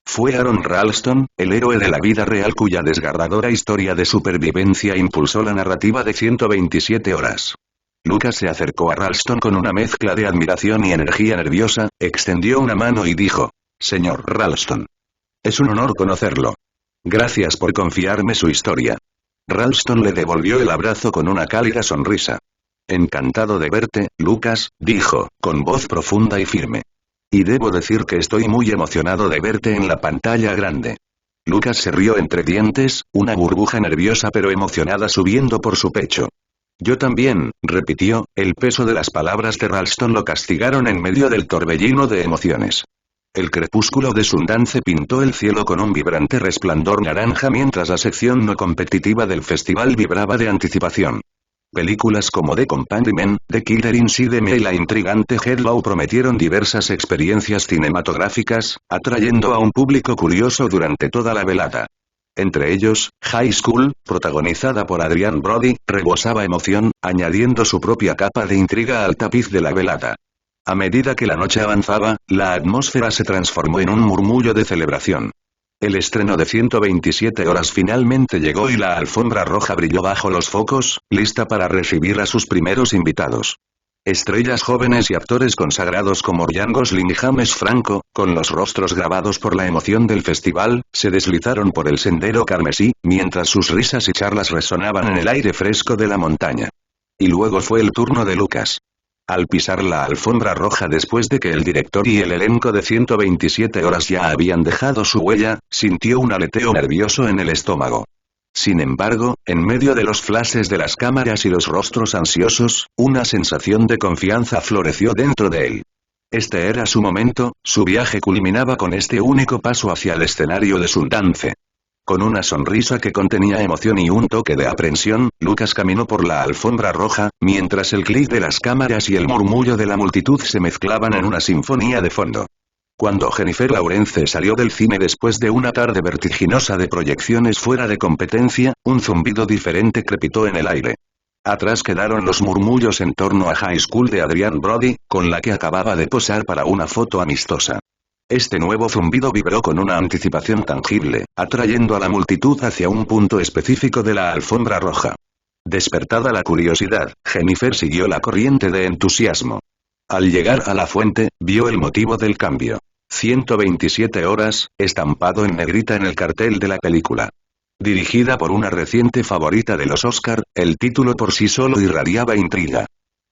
Fue Aaron Ralston, el héroe de la vida real cuya desgarradora historia de supervivencia impulsó la narrativa de 127 horas. Lucas se acercó a Ralston con una mezcla de admiración y energía nerviosa, extendió una mano y dijo: «Señor Ralston. Es un honor conocerlo. Gracias por confiarme su historia. Ralston le devolvió el abrazo con una cálida sonrisa. Encantado de verte, Lucas, dijo, con voz profunda y firme. Y debo decir que estoy muy emocionado de verte en la pantalla grande. Lucas se rió entre dientes, una burbuja nerviosa pero emocionada subiendo por su pecho. Yo también, repitió, el peso de las palabras de Ralston lo castigaron en medio del torbellino de emociones. El crepúsculo de Sundance pintó el cielo con un vibrante resplandor naranja mientras la sección no competitiva del festival vibraba de anticipación. Películas como The Companion, The Killer Inside Me y la intrigante Headlaw prometieron diversas experiencias cinematográficas, atrayendo a un público curioso durante toda la velada. Entre ellos, High School, protagonizada por Adrian Brody, rebosaba emoción, añadiendo su propia capa de intriga al tapiz de la velada. A medida que la noche avanzaba, la atmósfera se transformó en un murmullo de celebración. El estreno de 127 horas finalmente llegó y la alfombra roja brilló bajo los focos, lista para recibir a sus primeros invitados. Estrellas jóvenes y actores consagrados como Ryan Gosling y James Franco, con los rostros grabados por la emoción del festival, se deslizaron por el sendero carmesí, mientras sus risas y charlas resonaban en el aire fresco de la montaña. Y luego fue el turno de Lucas. Al pisar la alfombra roja después de que el director y el elenco de 127 horas ya habían dejado su huella, sintió un aleteo nervioso en el estómago. Sin embargo, en medio de los flashes de las cámaras y los rostros ansiosos, una sensación de confianza floreció dentro de él. Este era su momento, su viaje culminaba con este único paso hacia el escenario de Sundance. Con una sonrisa que contenía emoción y un toque de aprensión, Lucas caminó por la alfombra roja, mientras el clic de las cámaras y el murmullo de la multitud se mezclaban en una sinfonía de fondo. Cuando Jennifer Lawrence salió del cine después de una tarde vertiginosa de proyecciones fuera de competencia, un zumbido diferente crepitó en el aire. Atrás quedaron los murmullos en torno a High School de Adrian Brody, con la que acababa de posar para una foto amistosa. Este nuevo zumbido vibró con una anticipación tangible, atrayendo a la multitud hacia un punto específico de la alfombra roja. Despertada la curiosidad, Jennifer siguió la corriente de entusiasmo. Al llegar a la fuente, vio el motivo del cambio. 127 horas, estampado en negrita en el cartel de la película. Dirigida por una reciente favorita de los Oscar, el título por sí solo irradiaba intriga.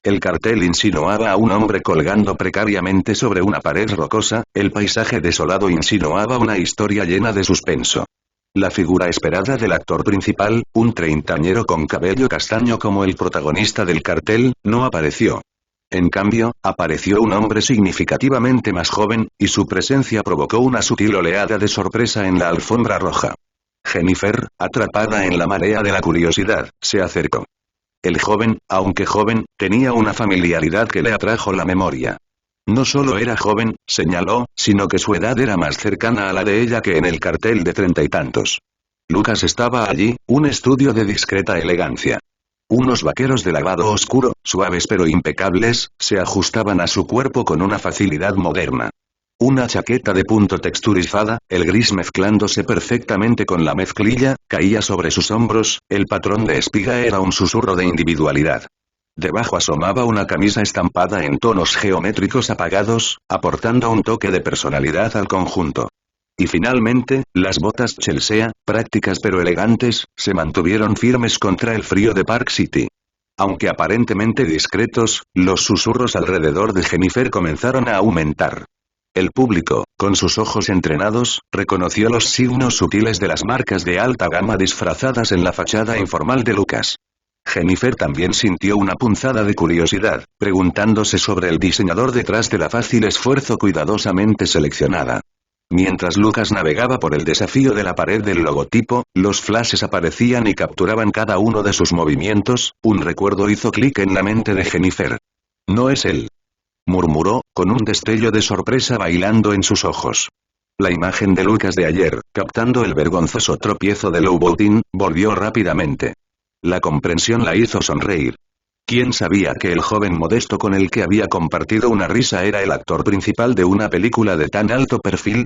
El cartel insinuaba a un hombre colgando precariamente sobre una pared rocosa, el paisaje desolado insinuaba una historia llena de suspenso. La figura esperada del actor principal, un treintañero con cabello castaño como el protagonista del cartel, no apareció. En cambio, apareció un hombre significativamente más joven, y su presencia provocó una sutil oleada de sorpresa en la alfombra roja. Jennifer, atrapada en la marea de la curiosidad, se acercó. El joven, aunque joven, tenía una familiaridad que le atrajo la memoria. No solo era joven, señaló, sino que su edad era más cercana a la de ella que en el cartel de 30 y tantos. Lucas estaba allí, un estudio de discreta elegancia. Unos vaqueros de lavado oscuro, suaves pero impecables, se ajustaban a su cuerpo con una facilidad moderna. Una chaqueta de punto texturizada, el gris mezclándose perfectamente con la mezclilla, caía sobre sus hombros, el patrón de espiga era un susurro de individualidad. Debajo asomaba una camisa estampada en tonos geométricos apagados, aportando un toque de personalidad al conjunto. Y finalmente, las botas Chelsea, prácticas pero elegantes, se mantuvieron firmes contra el frío de Park City. Aunque aparentemente discretos, los susurros alrededor de Jennifer comenzaron a aumentar. El público, con sus ojos entrenados, reconoció los signos sutiles de las marcas de alta gama disfrazadas en la fachada informal de Lucas. Jennifer también sintió una punzada de curiosidad, preguntándose sobre el diseñador detrás de la fácil esfuerzo cuidadosamente seleccionada. Mientras Lucas navegaba por el desafío de la pared del logotipo, los flashes aparecían y capturaban cada uno de sus movimientos, un recuerdo hizo clic en la mente de Jennifer. No es él, murmuró, con un destello de sorpresa bailando en sus ojos. La imagen de Lucas de ayer, captando el vergonzoso tropiezo de Louboutin, volvió rápidamente. La comprensión la hizo sonreír. ¿Quién sabía que el joven modesto con el que había compartido una risa era el actor principal de una película de tan alto perfil?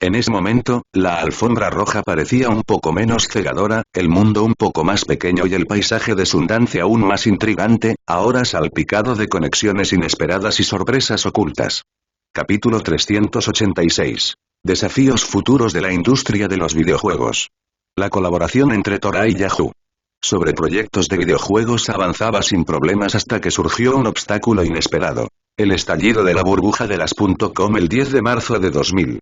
En ese momento, la alfombra roja parecía un poco menos cegadora, el mundo un poco más pequeño y el paisaje de Sundance aún más intrigante, ahora salpicado de conexiones inesperadas y sorpresas ocultas. Capítulo 386. Desafíos futuros de la industria de los videojuegos. La colaboración entre Toray y Yahoo sobre proyectos de videojuegos avanzaba sin problemas hasta que surgió un obstáculo inesperado. El estallido de la burbuja de las .com el 10 de marzo de 2000.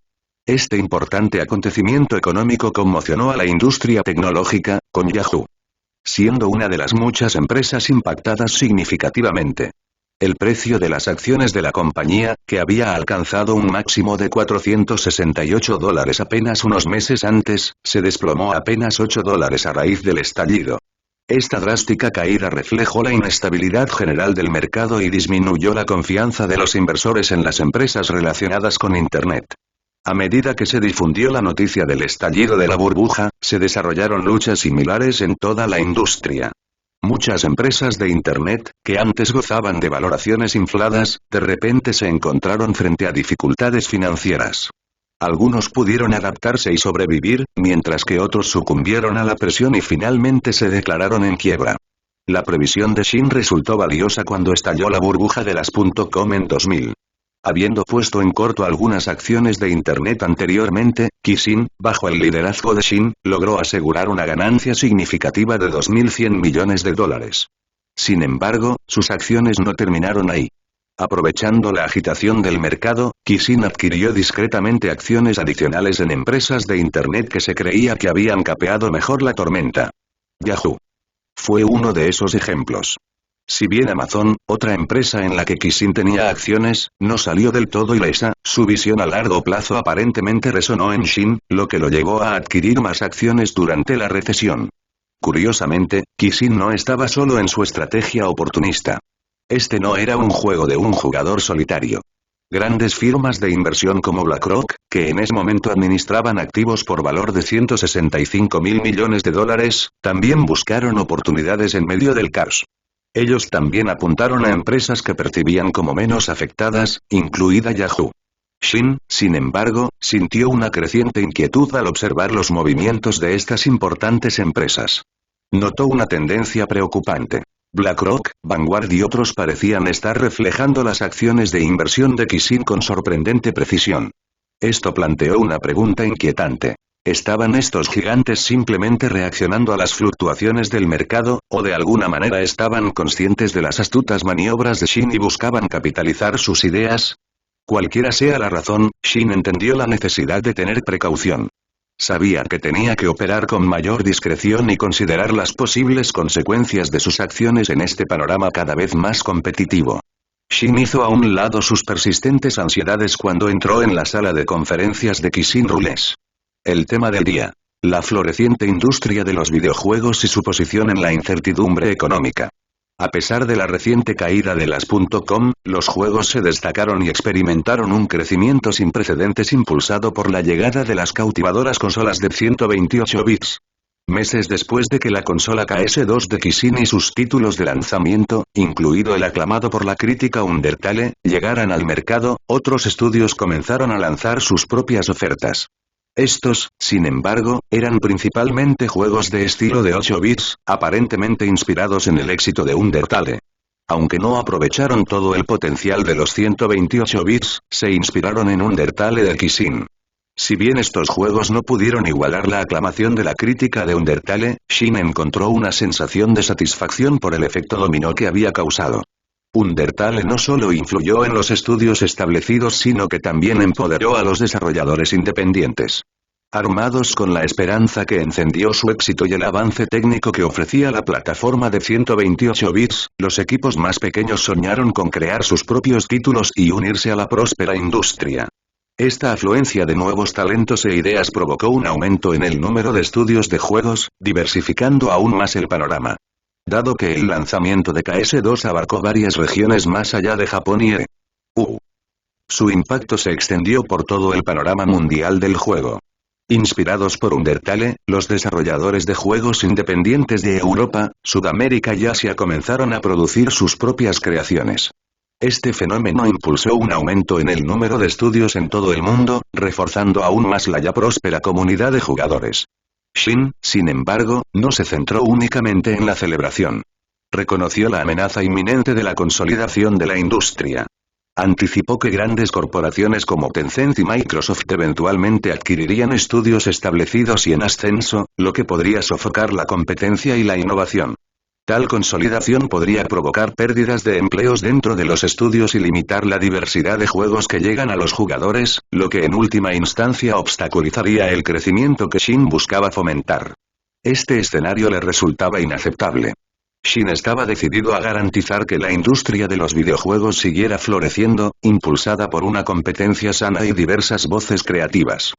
Este importante acontecimiento económico conmocionó a la industria tecnológica, con Yahoo siendo una de las muchas empresas impactadas significativamente. El precio de las acciones de la compañía, que había alcanzado un máximo de $468 apenas unos meses antes, se desplomó a apenas $8 a raíz del estallido. Esta drástica caída reflejó la inestabilidad general del mercado y disminuyó la confianza de los inversores en las empresas relacionadas con Internet. A medida que se difundió la noticia del estallido de la burbuja, se desarrollaron luchas similares en toda la industria. Muchas empresas de Internet, que antes gozaban de valoraciones infladas, de repente se encontraron frente a dificultades financieras. Algunos pudieron adaptarse y sobrevivir, mientras que otros sucumbieron a la presión y finalmente se declararon en quiebra. La previsión de Shin resultó valiosa cuando estalló la burbuja de las .com en 2000. Habiendo puesto en corto algunas acciones de Internet anteriormente, Kishin, bajo el liderazgo de Shin, logró asegurar una ganancia significativa de $2.100 millones. Sin embargo, sus acciones no terminaron ahí. Aprovechando la agitación del mercado, Kishin adquirió discretamente acciones adicionales en empresas de Internet que se creía que habían capeado mejor la tormenta. Yahoo fue uno de esos ejemplos. Si bien Amazon, otra empresa en la que Kishin tenía acciones, no salió del todo ilesa, su visión a largo plazo aparentemente resonó en Shin, lo que lo llevó a adquirir más acciones durante la recesión. Curiosamente, Kishin no estaba solo en su estrategia oportunista. Este no era un juego de un jugador solitario. Grandes firmas de inversión como BlackRock, que en ese momento administraban activos por valor de $165.000 millones, también buscaron oportunidades en medio del caos. Ellos también apuntaron a empresas que percibían como menos afectadas, incluida Yahoo. Shin, sin embargo, sintió una creciente inquietud al observar los movimientos de estas importantes empresas. Notó una tendencia preocupante. BlackRock, Vanguard y otros parecían estar reflejando las acciones de inversión de Kishin con sorprendente precisión. Esto planteó una pregunta inquietante. ¿Estaban estos gigantes simplemente reaccionando a las fluctuaciones del mercado, o de alguna manera estaban conscientes de las astutas maniobras de Shin y buscaban capitalizar sus ideas? Cualquiera sea la razón, Shin entendió la necesidad de tener precaución. Sabía que tenía que operar con mayor discreción y considerar las posibles consecuencias de sus acciones en este panorama cada vez más competitivo. Shin hizo a un lado sus persistentes ansiedades cuando entró en la sala de conferencias de Kishin Rules. El tema del día: la floreciente industria de los videojuegos y su posición en la incertidumbre económica. A pesar de la reciente caída de las .com, los juegos se destacaron y experimentaron un crecimiento sin precedentes impulsado por la llegada de las cautivadoras consolas de 128 bits. Meses después de que la consola PS2 de Kishin y sus títulos de lanzamiento, incluido el aclamado por la crítica Undertale, llegaran al mercado, otros estudios comenzaron a lanzar sus propias ofertas. Estos, sin embargo, eran principalmente juegos de estilo de 8 bits, aparentemente inspirados en el éxito de Undertale. Aunque no aprovecharon todo el potencial de los 128 bits, se inspiraron en Undertale de Kishin. Si bien estos juegos no pudieron igualar la aclamación de la crítica de Undertale, Shin encontró una sensación de satisfacción por el efecto dominó que había causado. Undertale no solo influyó en los estudios establecidos sino que también empoderó a los desarrolladores independientes. Armados con la esperanza que encendió su éxito y el avance técnico que ofrecía la plataforma de 128 bits, los equipos más pequeños soñaron con crear sus propios títulos y unirse a la próspera industria. Esta afluencia de nuevos talentos e ideas provocó un aumento en el número de estudios de juegos, diversificando aún más el panorama. Dado que el lanzamiento de PS2 abarcó varias regiones más allá de Japón y EU, su impacto se extendió por todo el panorama mundial del juego. Inspirados por Undertale, los desarrolladores de juegos independientes de Europa, Sudamérica y Asia comenzaron a producir sus propias creaciones. Este fenómeno impulsó un aumento en el número de estudios en todo el mundo, reforzando aún más la ya próspera comunidad de jugadores. Shin, sin embargo, no se centró únicamente en la celebración. Reconoció la amenaza inminente de la consolidación de la industria. Anticipó que grandes corporaciones como Tencent y Microsoft eventualmente adquirirían estudios establecidos y en ascenso, lo que podría sofocar la competencia y la innovación. Tal consolidación podría provocar pérdidas de empleos dentro de los estudios y limitar la diversidad de juegos que llegan a los jugadores, lo que en última instancia obstaculizaría el crecimiento que Shin buscaba fomentar. Este escenario le resultaba inaceptable. Shin estaba decidido a garantizar que la industria de los videojuegos siguiera floreciendo, impulsada por una competencia sana y diversas voces creativas.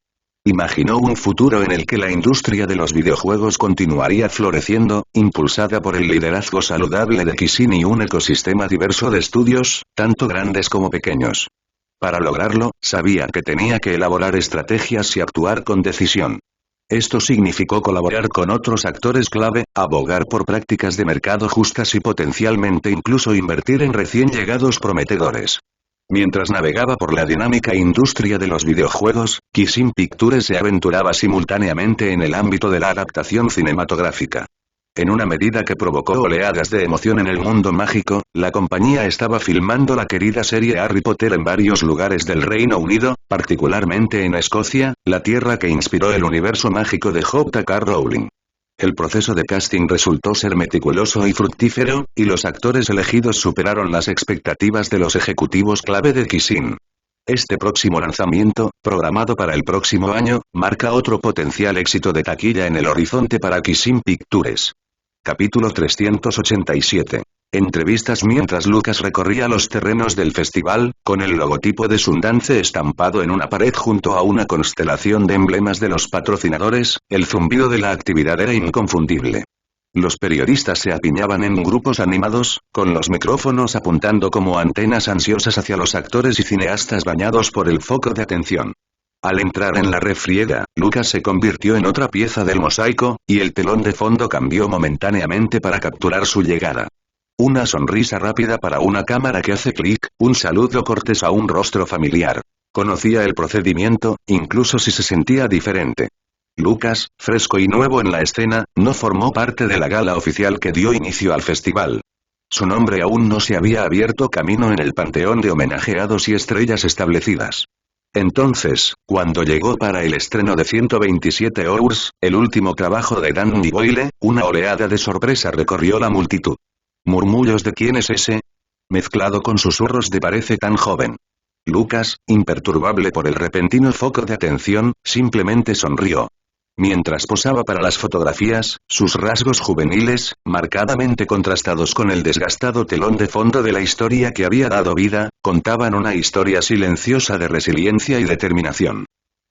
Imaginó un futuro en el que la industria de los videojuegos continuaría floreciendo, impulsada por el liderazgo saludable de Kishin y un ecosistema diverso de estudios, tanto grandes como pequeños. Para lograrlo, sabía que tenía que elaborar estrategias y actuar con decisión. Esto significó colaborar con otros actores clave, abogar por prácticas de mercado justas y potencialmente incluso invertir en recién llegados prometedores. Mientras navegaba por la dinámica industria de los videojuegos, Kishin Pictures se aventuraba simultáneamente en el ámbito de la adaptación cinematográfica. En una medida que provocó oleadas de emoción en el mundo mágico, la compañía estaba filmando la querida serie Harry Potter en varios lugares del Reino Unido, particularmente en Escocia, la tierra que inspiró el universo mágico de J.K. Rowling. El proceso de casting resultó ser meticuloso y fructífero, y los actores elegidos superaron las expectativas de los ejecutivos clave de Kishin. Este próximo lanzamiento, programado para el próximo año, marca otro potencial éxito de taquilla en el horizonte para Kishin Pictures. Capítulo 387. Entrevistas. Mientras Lucas recorría los terrenos del festival, con el logotipo de Sundance estampado en una pared junto a una constelación de emblemas de los patrocinadores, el zumbido de la actividad era inconfundible. Los periodistas se apiñaban en grupos animados, con los micrófonos apuntando como antenas ansiosas hacia los actores y cineastas bañados por el foco de atención. Al entrar en la refriega, Lucas se convirtió en otra pieza del mosaico, y el telón de fondo cambió momentáneamente para capturar su llegada. Una sonrisa rápida para una cámara que hace clic, un saludo cortés a un rostro familiar. Conocía el procedimiento, incluso si se sentía diferente. Lucas, fresco y nuevo en la escena, no formó parte de la gala oficial que dio inicio al festival. Su nombre aún no se había abierto camino en el panteón de homenajeados y estrellas establecidas. Entonces, cuando llegó para el estreno de 127 Hours, el último trabajo de Danny Boyle, una oleada de sorpresa recorrió la multitud. Murmullos de ¿quién es ese? Mezclado con susurros de parece tan joven. Lucas, imperturbable por el repentino foco de atención, simplemente sonrió. Mientras posaba para las fotografías, sus rasgos juveniles, marcadamente contrastados con el desgastado telón de fondo de la historia que había dado vida, contaban una historia silenciosa de resiliencia y determinación.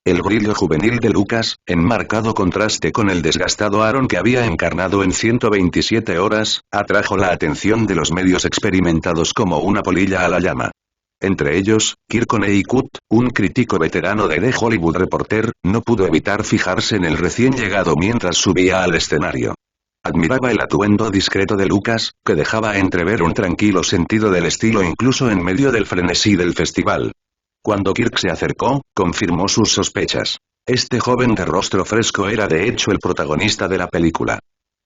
El brillo juvenil de Lucas, en marcado contraste con el desgastado Aaron que había encarnado en 127 horas, atrajo la atención de los medios experimentados como una polilla a la llama. Entre ellos, Kirk Vonnegut, un crítico veterano de The Hollywood Reporter, no pudo evitar fijarse en el recién llegado mientras subía al escenario. Admiraba el atuendo discreto de Lucas, que dejaba entrever un tranquilo sentido del estilo incluso en medio del frenesí del festival. Cuando Kirk se acercó, confirmó sus sospechas. Este joven de rostro fresco era de hecho el protagonista de la película.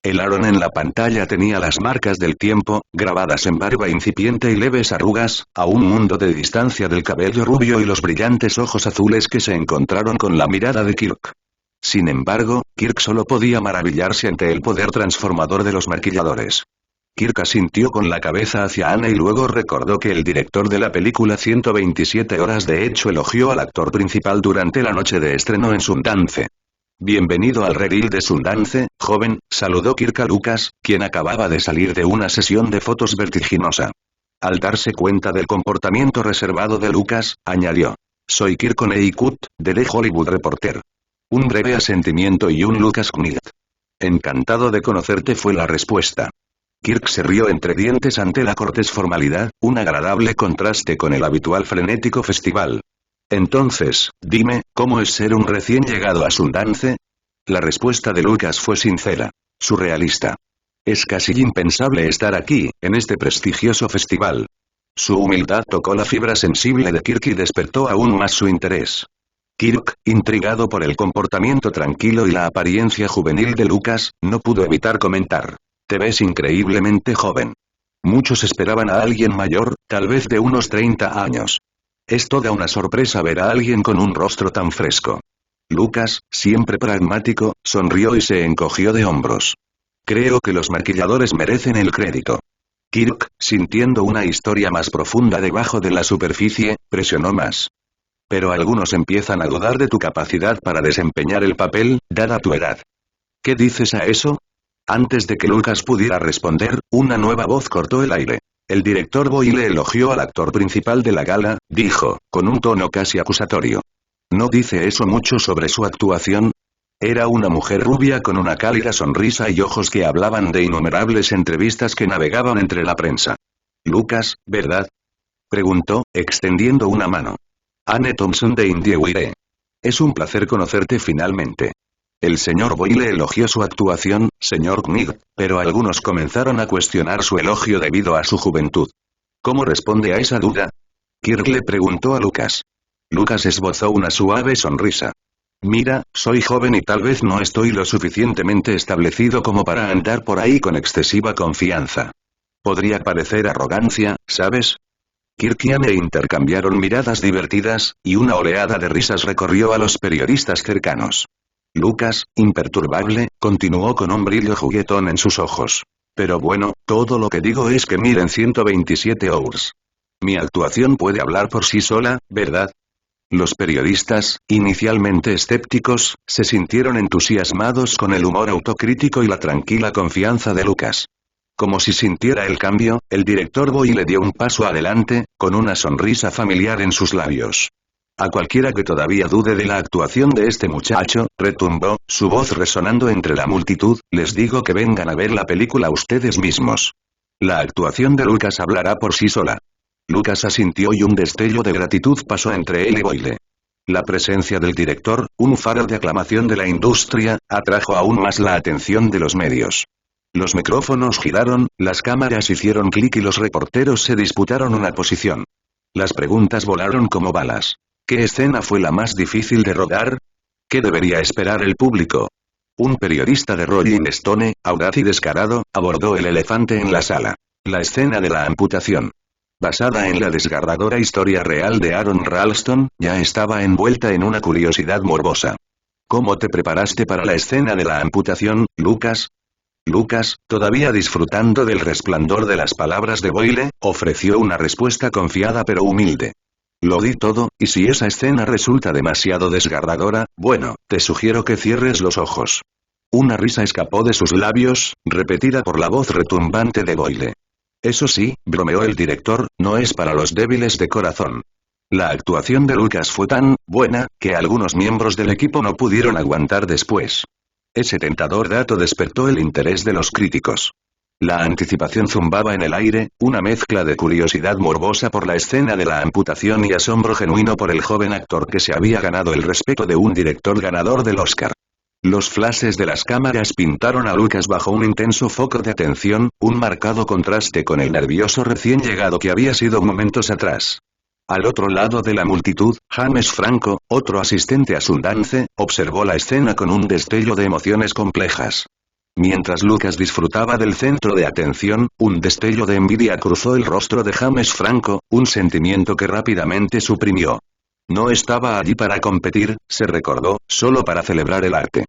El Aaron en la pantalla tenía las marcas del tiempo, grabadas en barba incipiente y leves arrugas, a un mundo de distancia del cabello rubio y los brillantes ojos azules que se encontraron con la mirada de Kirk. Sin embargo, Kirk solo podía maravillarse ante el poder transformador de los maquilladores. Kirk asintió con la cabeza hacia Anne y luego recordó que el director de la película 127 horas de hecho elogió al actor principal durante la noche de estreno en Sundance. Bienvenido al redil de Sundance, joven, saludó Kirk a Lucas, quien acababa de salir de una sesión de fotos vertiginosa. Al darse cuenta del comportamiento reservado de Lucas, añadió: soy Kirk Vonnegut, de The Hollywood Reporter. Un breve asentimiento y un Lucas Knight. Encantado de conocerte fue la respuesta. Kirk se rió entre dientes ante la cortés formalidad, un agradable contraste con el habitual frenético festival. Entonces, dime, ¿cómo es ser un recién llegado a Sundance? La respuesta de Lucas fue sincera, surrealista. Es casi impensable estar aquí, en este prestigioso festival. Su humildad tocó la fibra sensible de Kirk y despertó aún más su interés. Kirk, intrigado por el comportamiento tranquilo y la apariencia juvenil de Lucas, no pudo evitar comentar: te ves increíblemente joven. Muchos esperaban a alguien mayor, tal vez de unos 30 años. Es toda una sorpresa ver a alguien con un rostro tan fresco. Lucas, siempre pragmático, sonrió y se encogió de hombros. Creo que los maquilladores merecen el crédito. Kirk, sintiendo una historia más profunda debajo de la superficie, presionó más. Pero algunos empiezan a dudar de tu capacidad para desempeñar el papel, dada tu edad. ¿Qué dices a eso? Antes de que Lucas pudiera responder, una nueva voz cortó el aire. El director Boyle elogió al actor principal de la gala, dijo, con un tono casi acusatorio. ¿No dice eso mucho sobre su actuación? Era una mujer rubia con una cálida sonrisa y ojos que hablaban de innumerables entrevistas que navegaban entre la prensa. Lucas, ¿verdad? Preguntó, extendiendo una mano. Anne Thompson de Indiewire. Es un placer conocerte finalmente. El señor Boyle elogió su actuación, señor Knight, pero algunos comenzaron a cuestionar su elogio debido a su juventud. ¿Cómo responde a esa duda? Kirk le preguntó a Lucas. Lucas esbozó una suave sonrisa. Mira, soy joven y tal vez no estoy lo suficientemente establecido como para andar por ahí con excesiva confianza. Podría parecer arrogancia, ¿sabes? Kirk y Anne intercambiaron miradas divertidas, y una oleada de risas recorrió a los periodistas cercanos. Lucas, imperturbable, continuó con un brillo juguetón en sus ojos. Pero bueno, todo lo que digo es que miren 127 hours. Mi actuación puede hablar por sí sola, ¿verdad? Los periodistas, inicialmente escépticos, se sintieron entusiasmados con el humor autocrítico y la tranquila confianza de Lucas. Como si sintiera el cambio, el director Boyle dio un paso adelante, con una sonrisa familiar en sus labios. A cualquiera que todavía dude de la actuación de este muchacho, retumbó, su voz resonando entre la multitud, les digo que vengan a ver la película ustedes mismos. La actuación de Lucas hablará por sí sola. Lucas asintió y un destello de gratitud pasó entre él y Boyle. La presencia del director, un faro de aclamación de la industria, atrajo aún más la atención de los medios. Los micrófonos giraron, las cámaras hicieron clic y los reporteros se disputaron una posición. Las preguntas volaron como balas. ¿Qué escena fue la más difícil de rodar? ¿Qué debería esperar el público? Un periodista de Rolling Stone, audaz y descarado, abordó el elefante en la sala. La escena de la amputación. Basada en la desgarradora historia real de Aaron Ralston, ya estaba envuelta en una curiosidad morbosa. ¿Cómo te preparaste para la escena de la amputación, Lucas? Lucas, todavía disfrutando del resplandor de las palabras de Boyle, ofreció una respuesta confiada pero humilde. Lo di todo, y si esa escena resulta demasiado desgarradora, bueno, te sugiero que cierres los ojos. Una risa escapó de sus labios, repetida por la voz retumbante de Boyle. Eso sí, bromeó el director, no es para los débiles de corazón. La actuación de Lucas fue tan buena, que algunos miembros del equipo no pudieron aguantar después. Ese tentador dato despertó el interés de los críticos. La anticipación zumbaba en el aire, una mezcla de curiosidad morbosa por la escena de la amputación y asombro genuino por el joven actor que se había ganado el respeto de un director ganador del Oscar. Los flashes de las cámaras pintaron a Lucas bajo un intenso foco de atención, un marcado contraste con el nervioso recién llegado que había sido momentos atrás. Al otro lado de la multitud, James Franco, otro asistente a Sundance, observó la escena con un destello de emociones complejas. Mientras Lucas disfrutaba del centro de atención, un destello de envidia cruzó el rostro de James Franco, un sentimiento que rápidamente suprimió. No estaba allí para competir, se recordó, solo para celebrar el arte.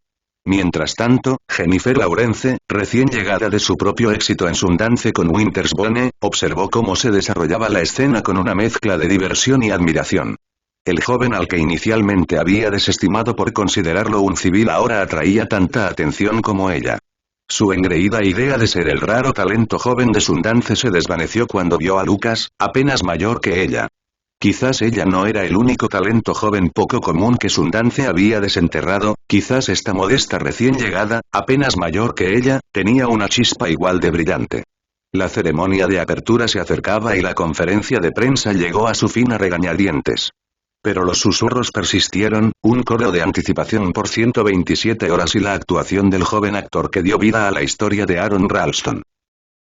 Mientras tanto, Jennifer Lawrence, recién llegada de su propio éxito en Sundance con Winter's Bone, observó cómo se desarrollaba la escena con una mezcla de diversión y admiración. El joven al que inicialmente había desestimado por considerarlo un civil ahora atraía tanta atención como ella. Su engreída idea de ser el raro talento joven de Sundance se desvaneció cuando vio a Lucas, apenas mayor que ella. Quizás ella no era el único talento joven poco común que Sundance había desenterrado, quizás esta modesta recién llegada, apenas mayor que ella, tenía una chispa igual de brillante. La ceremonia de apertura se acercaba y la conferencia de prensa llegó a su fin a regañadientes. Pero los susurros persistieron, un coro de anticipación por 127 horas y la actuación del joven actor que dio vida a la historia de Aaron Ralston.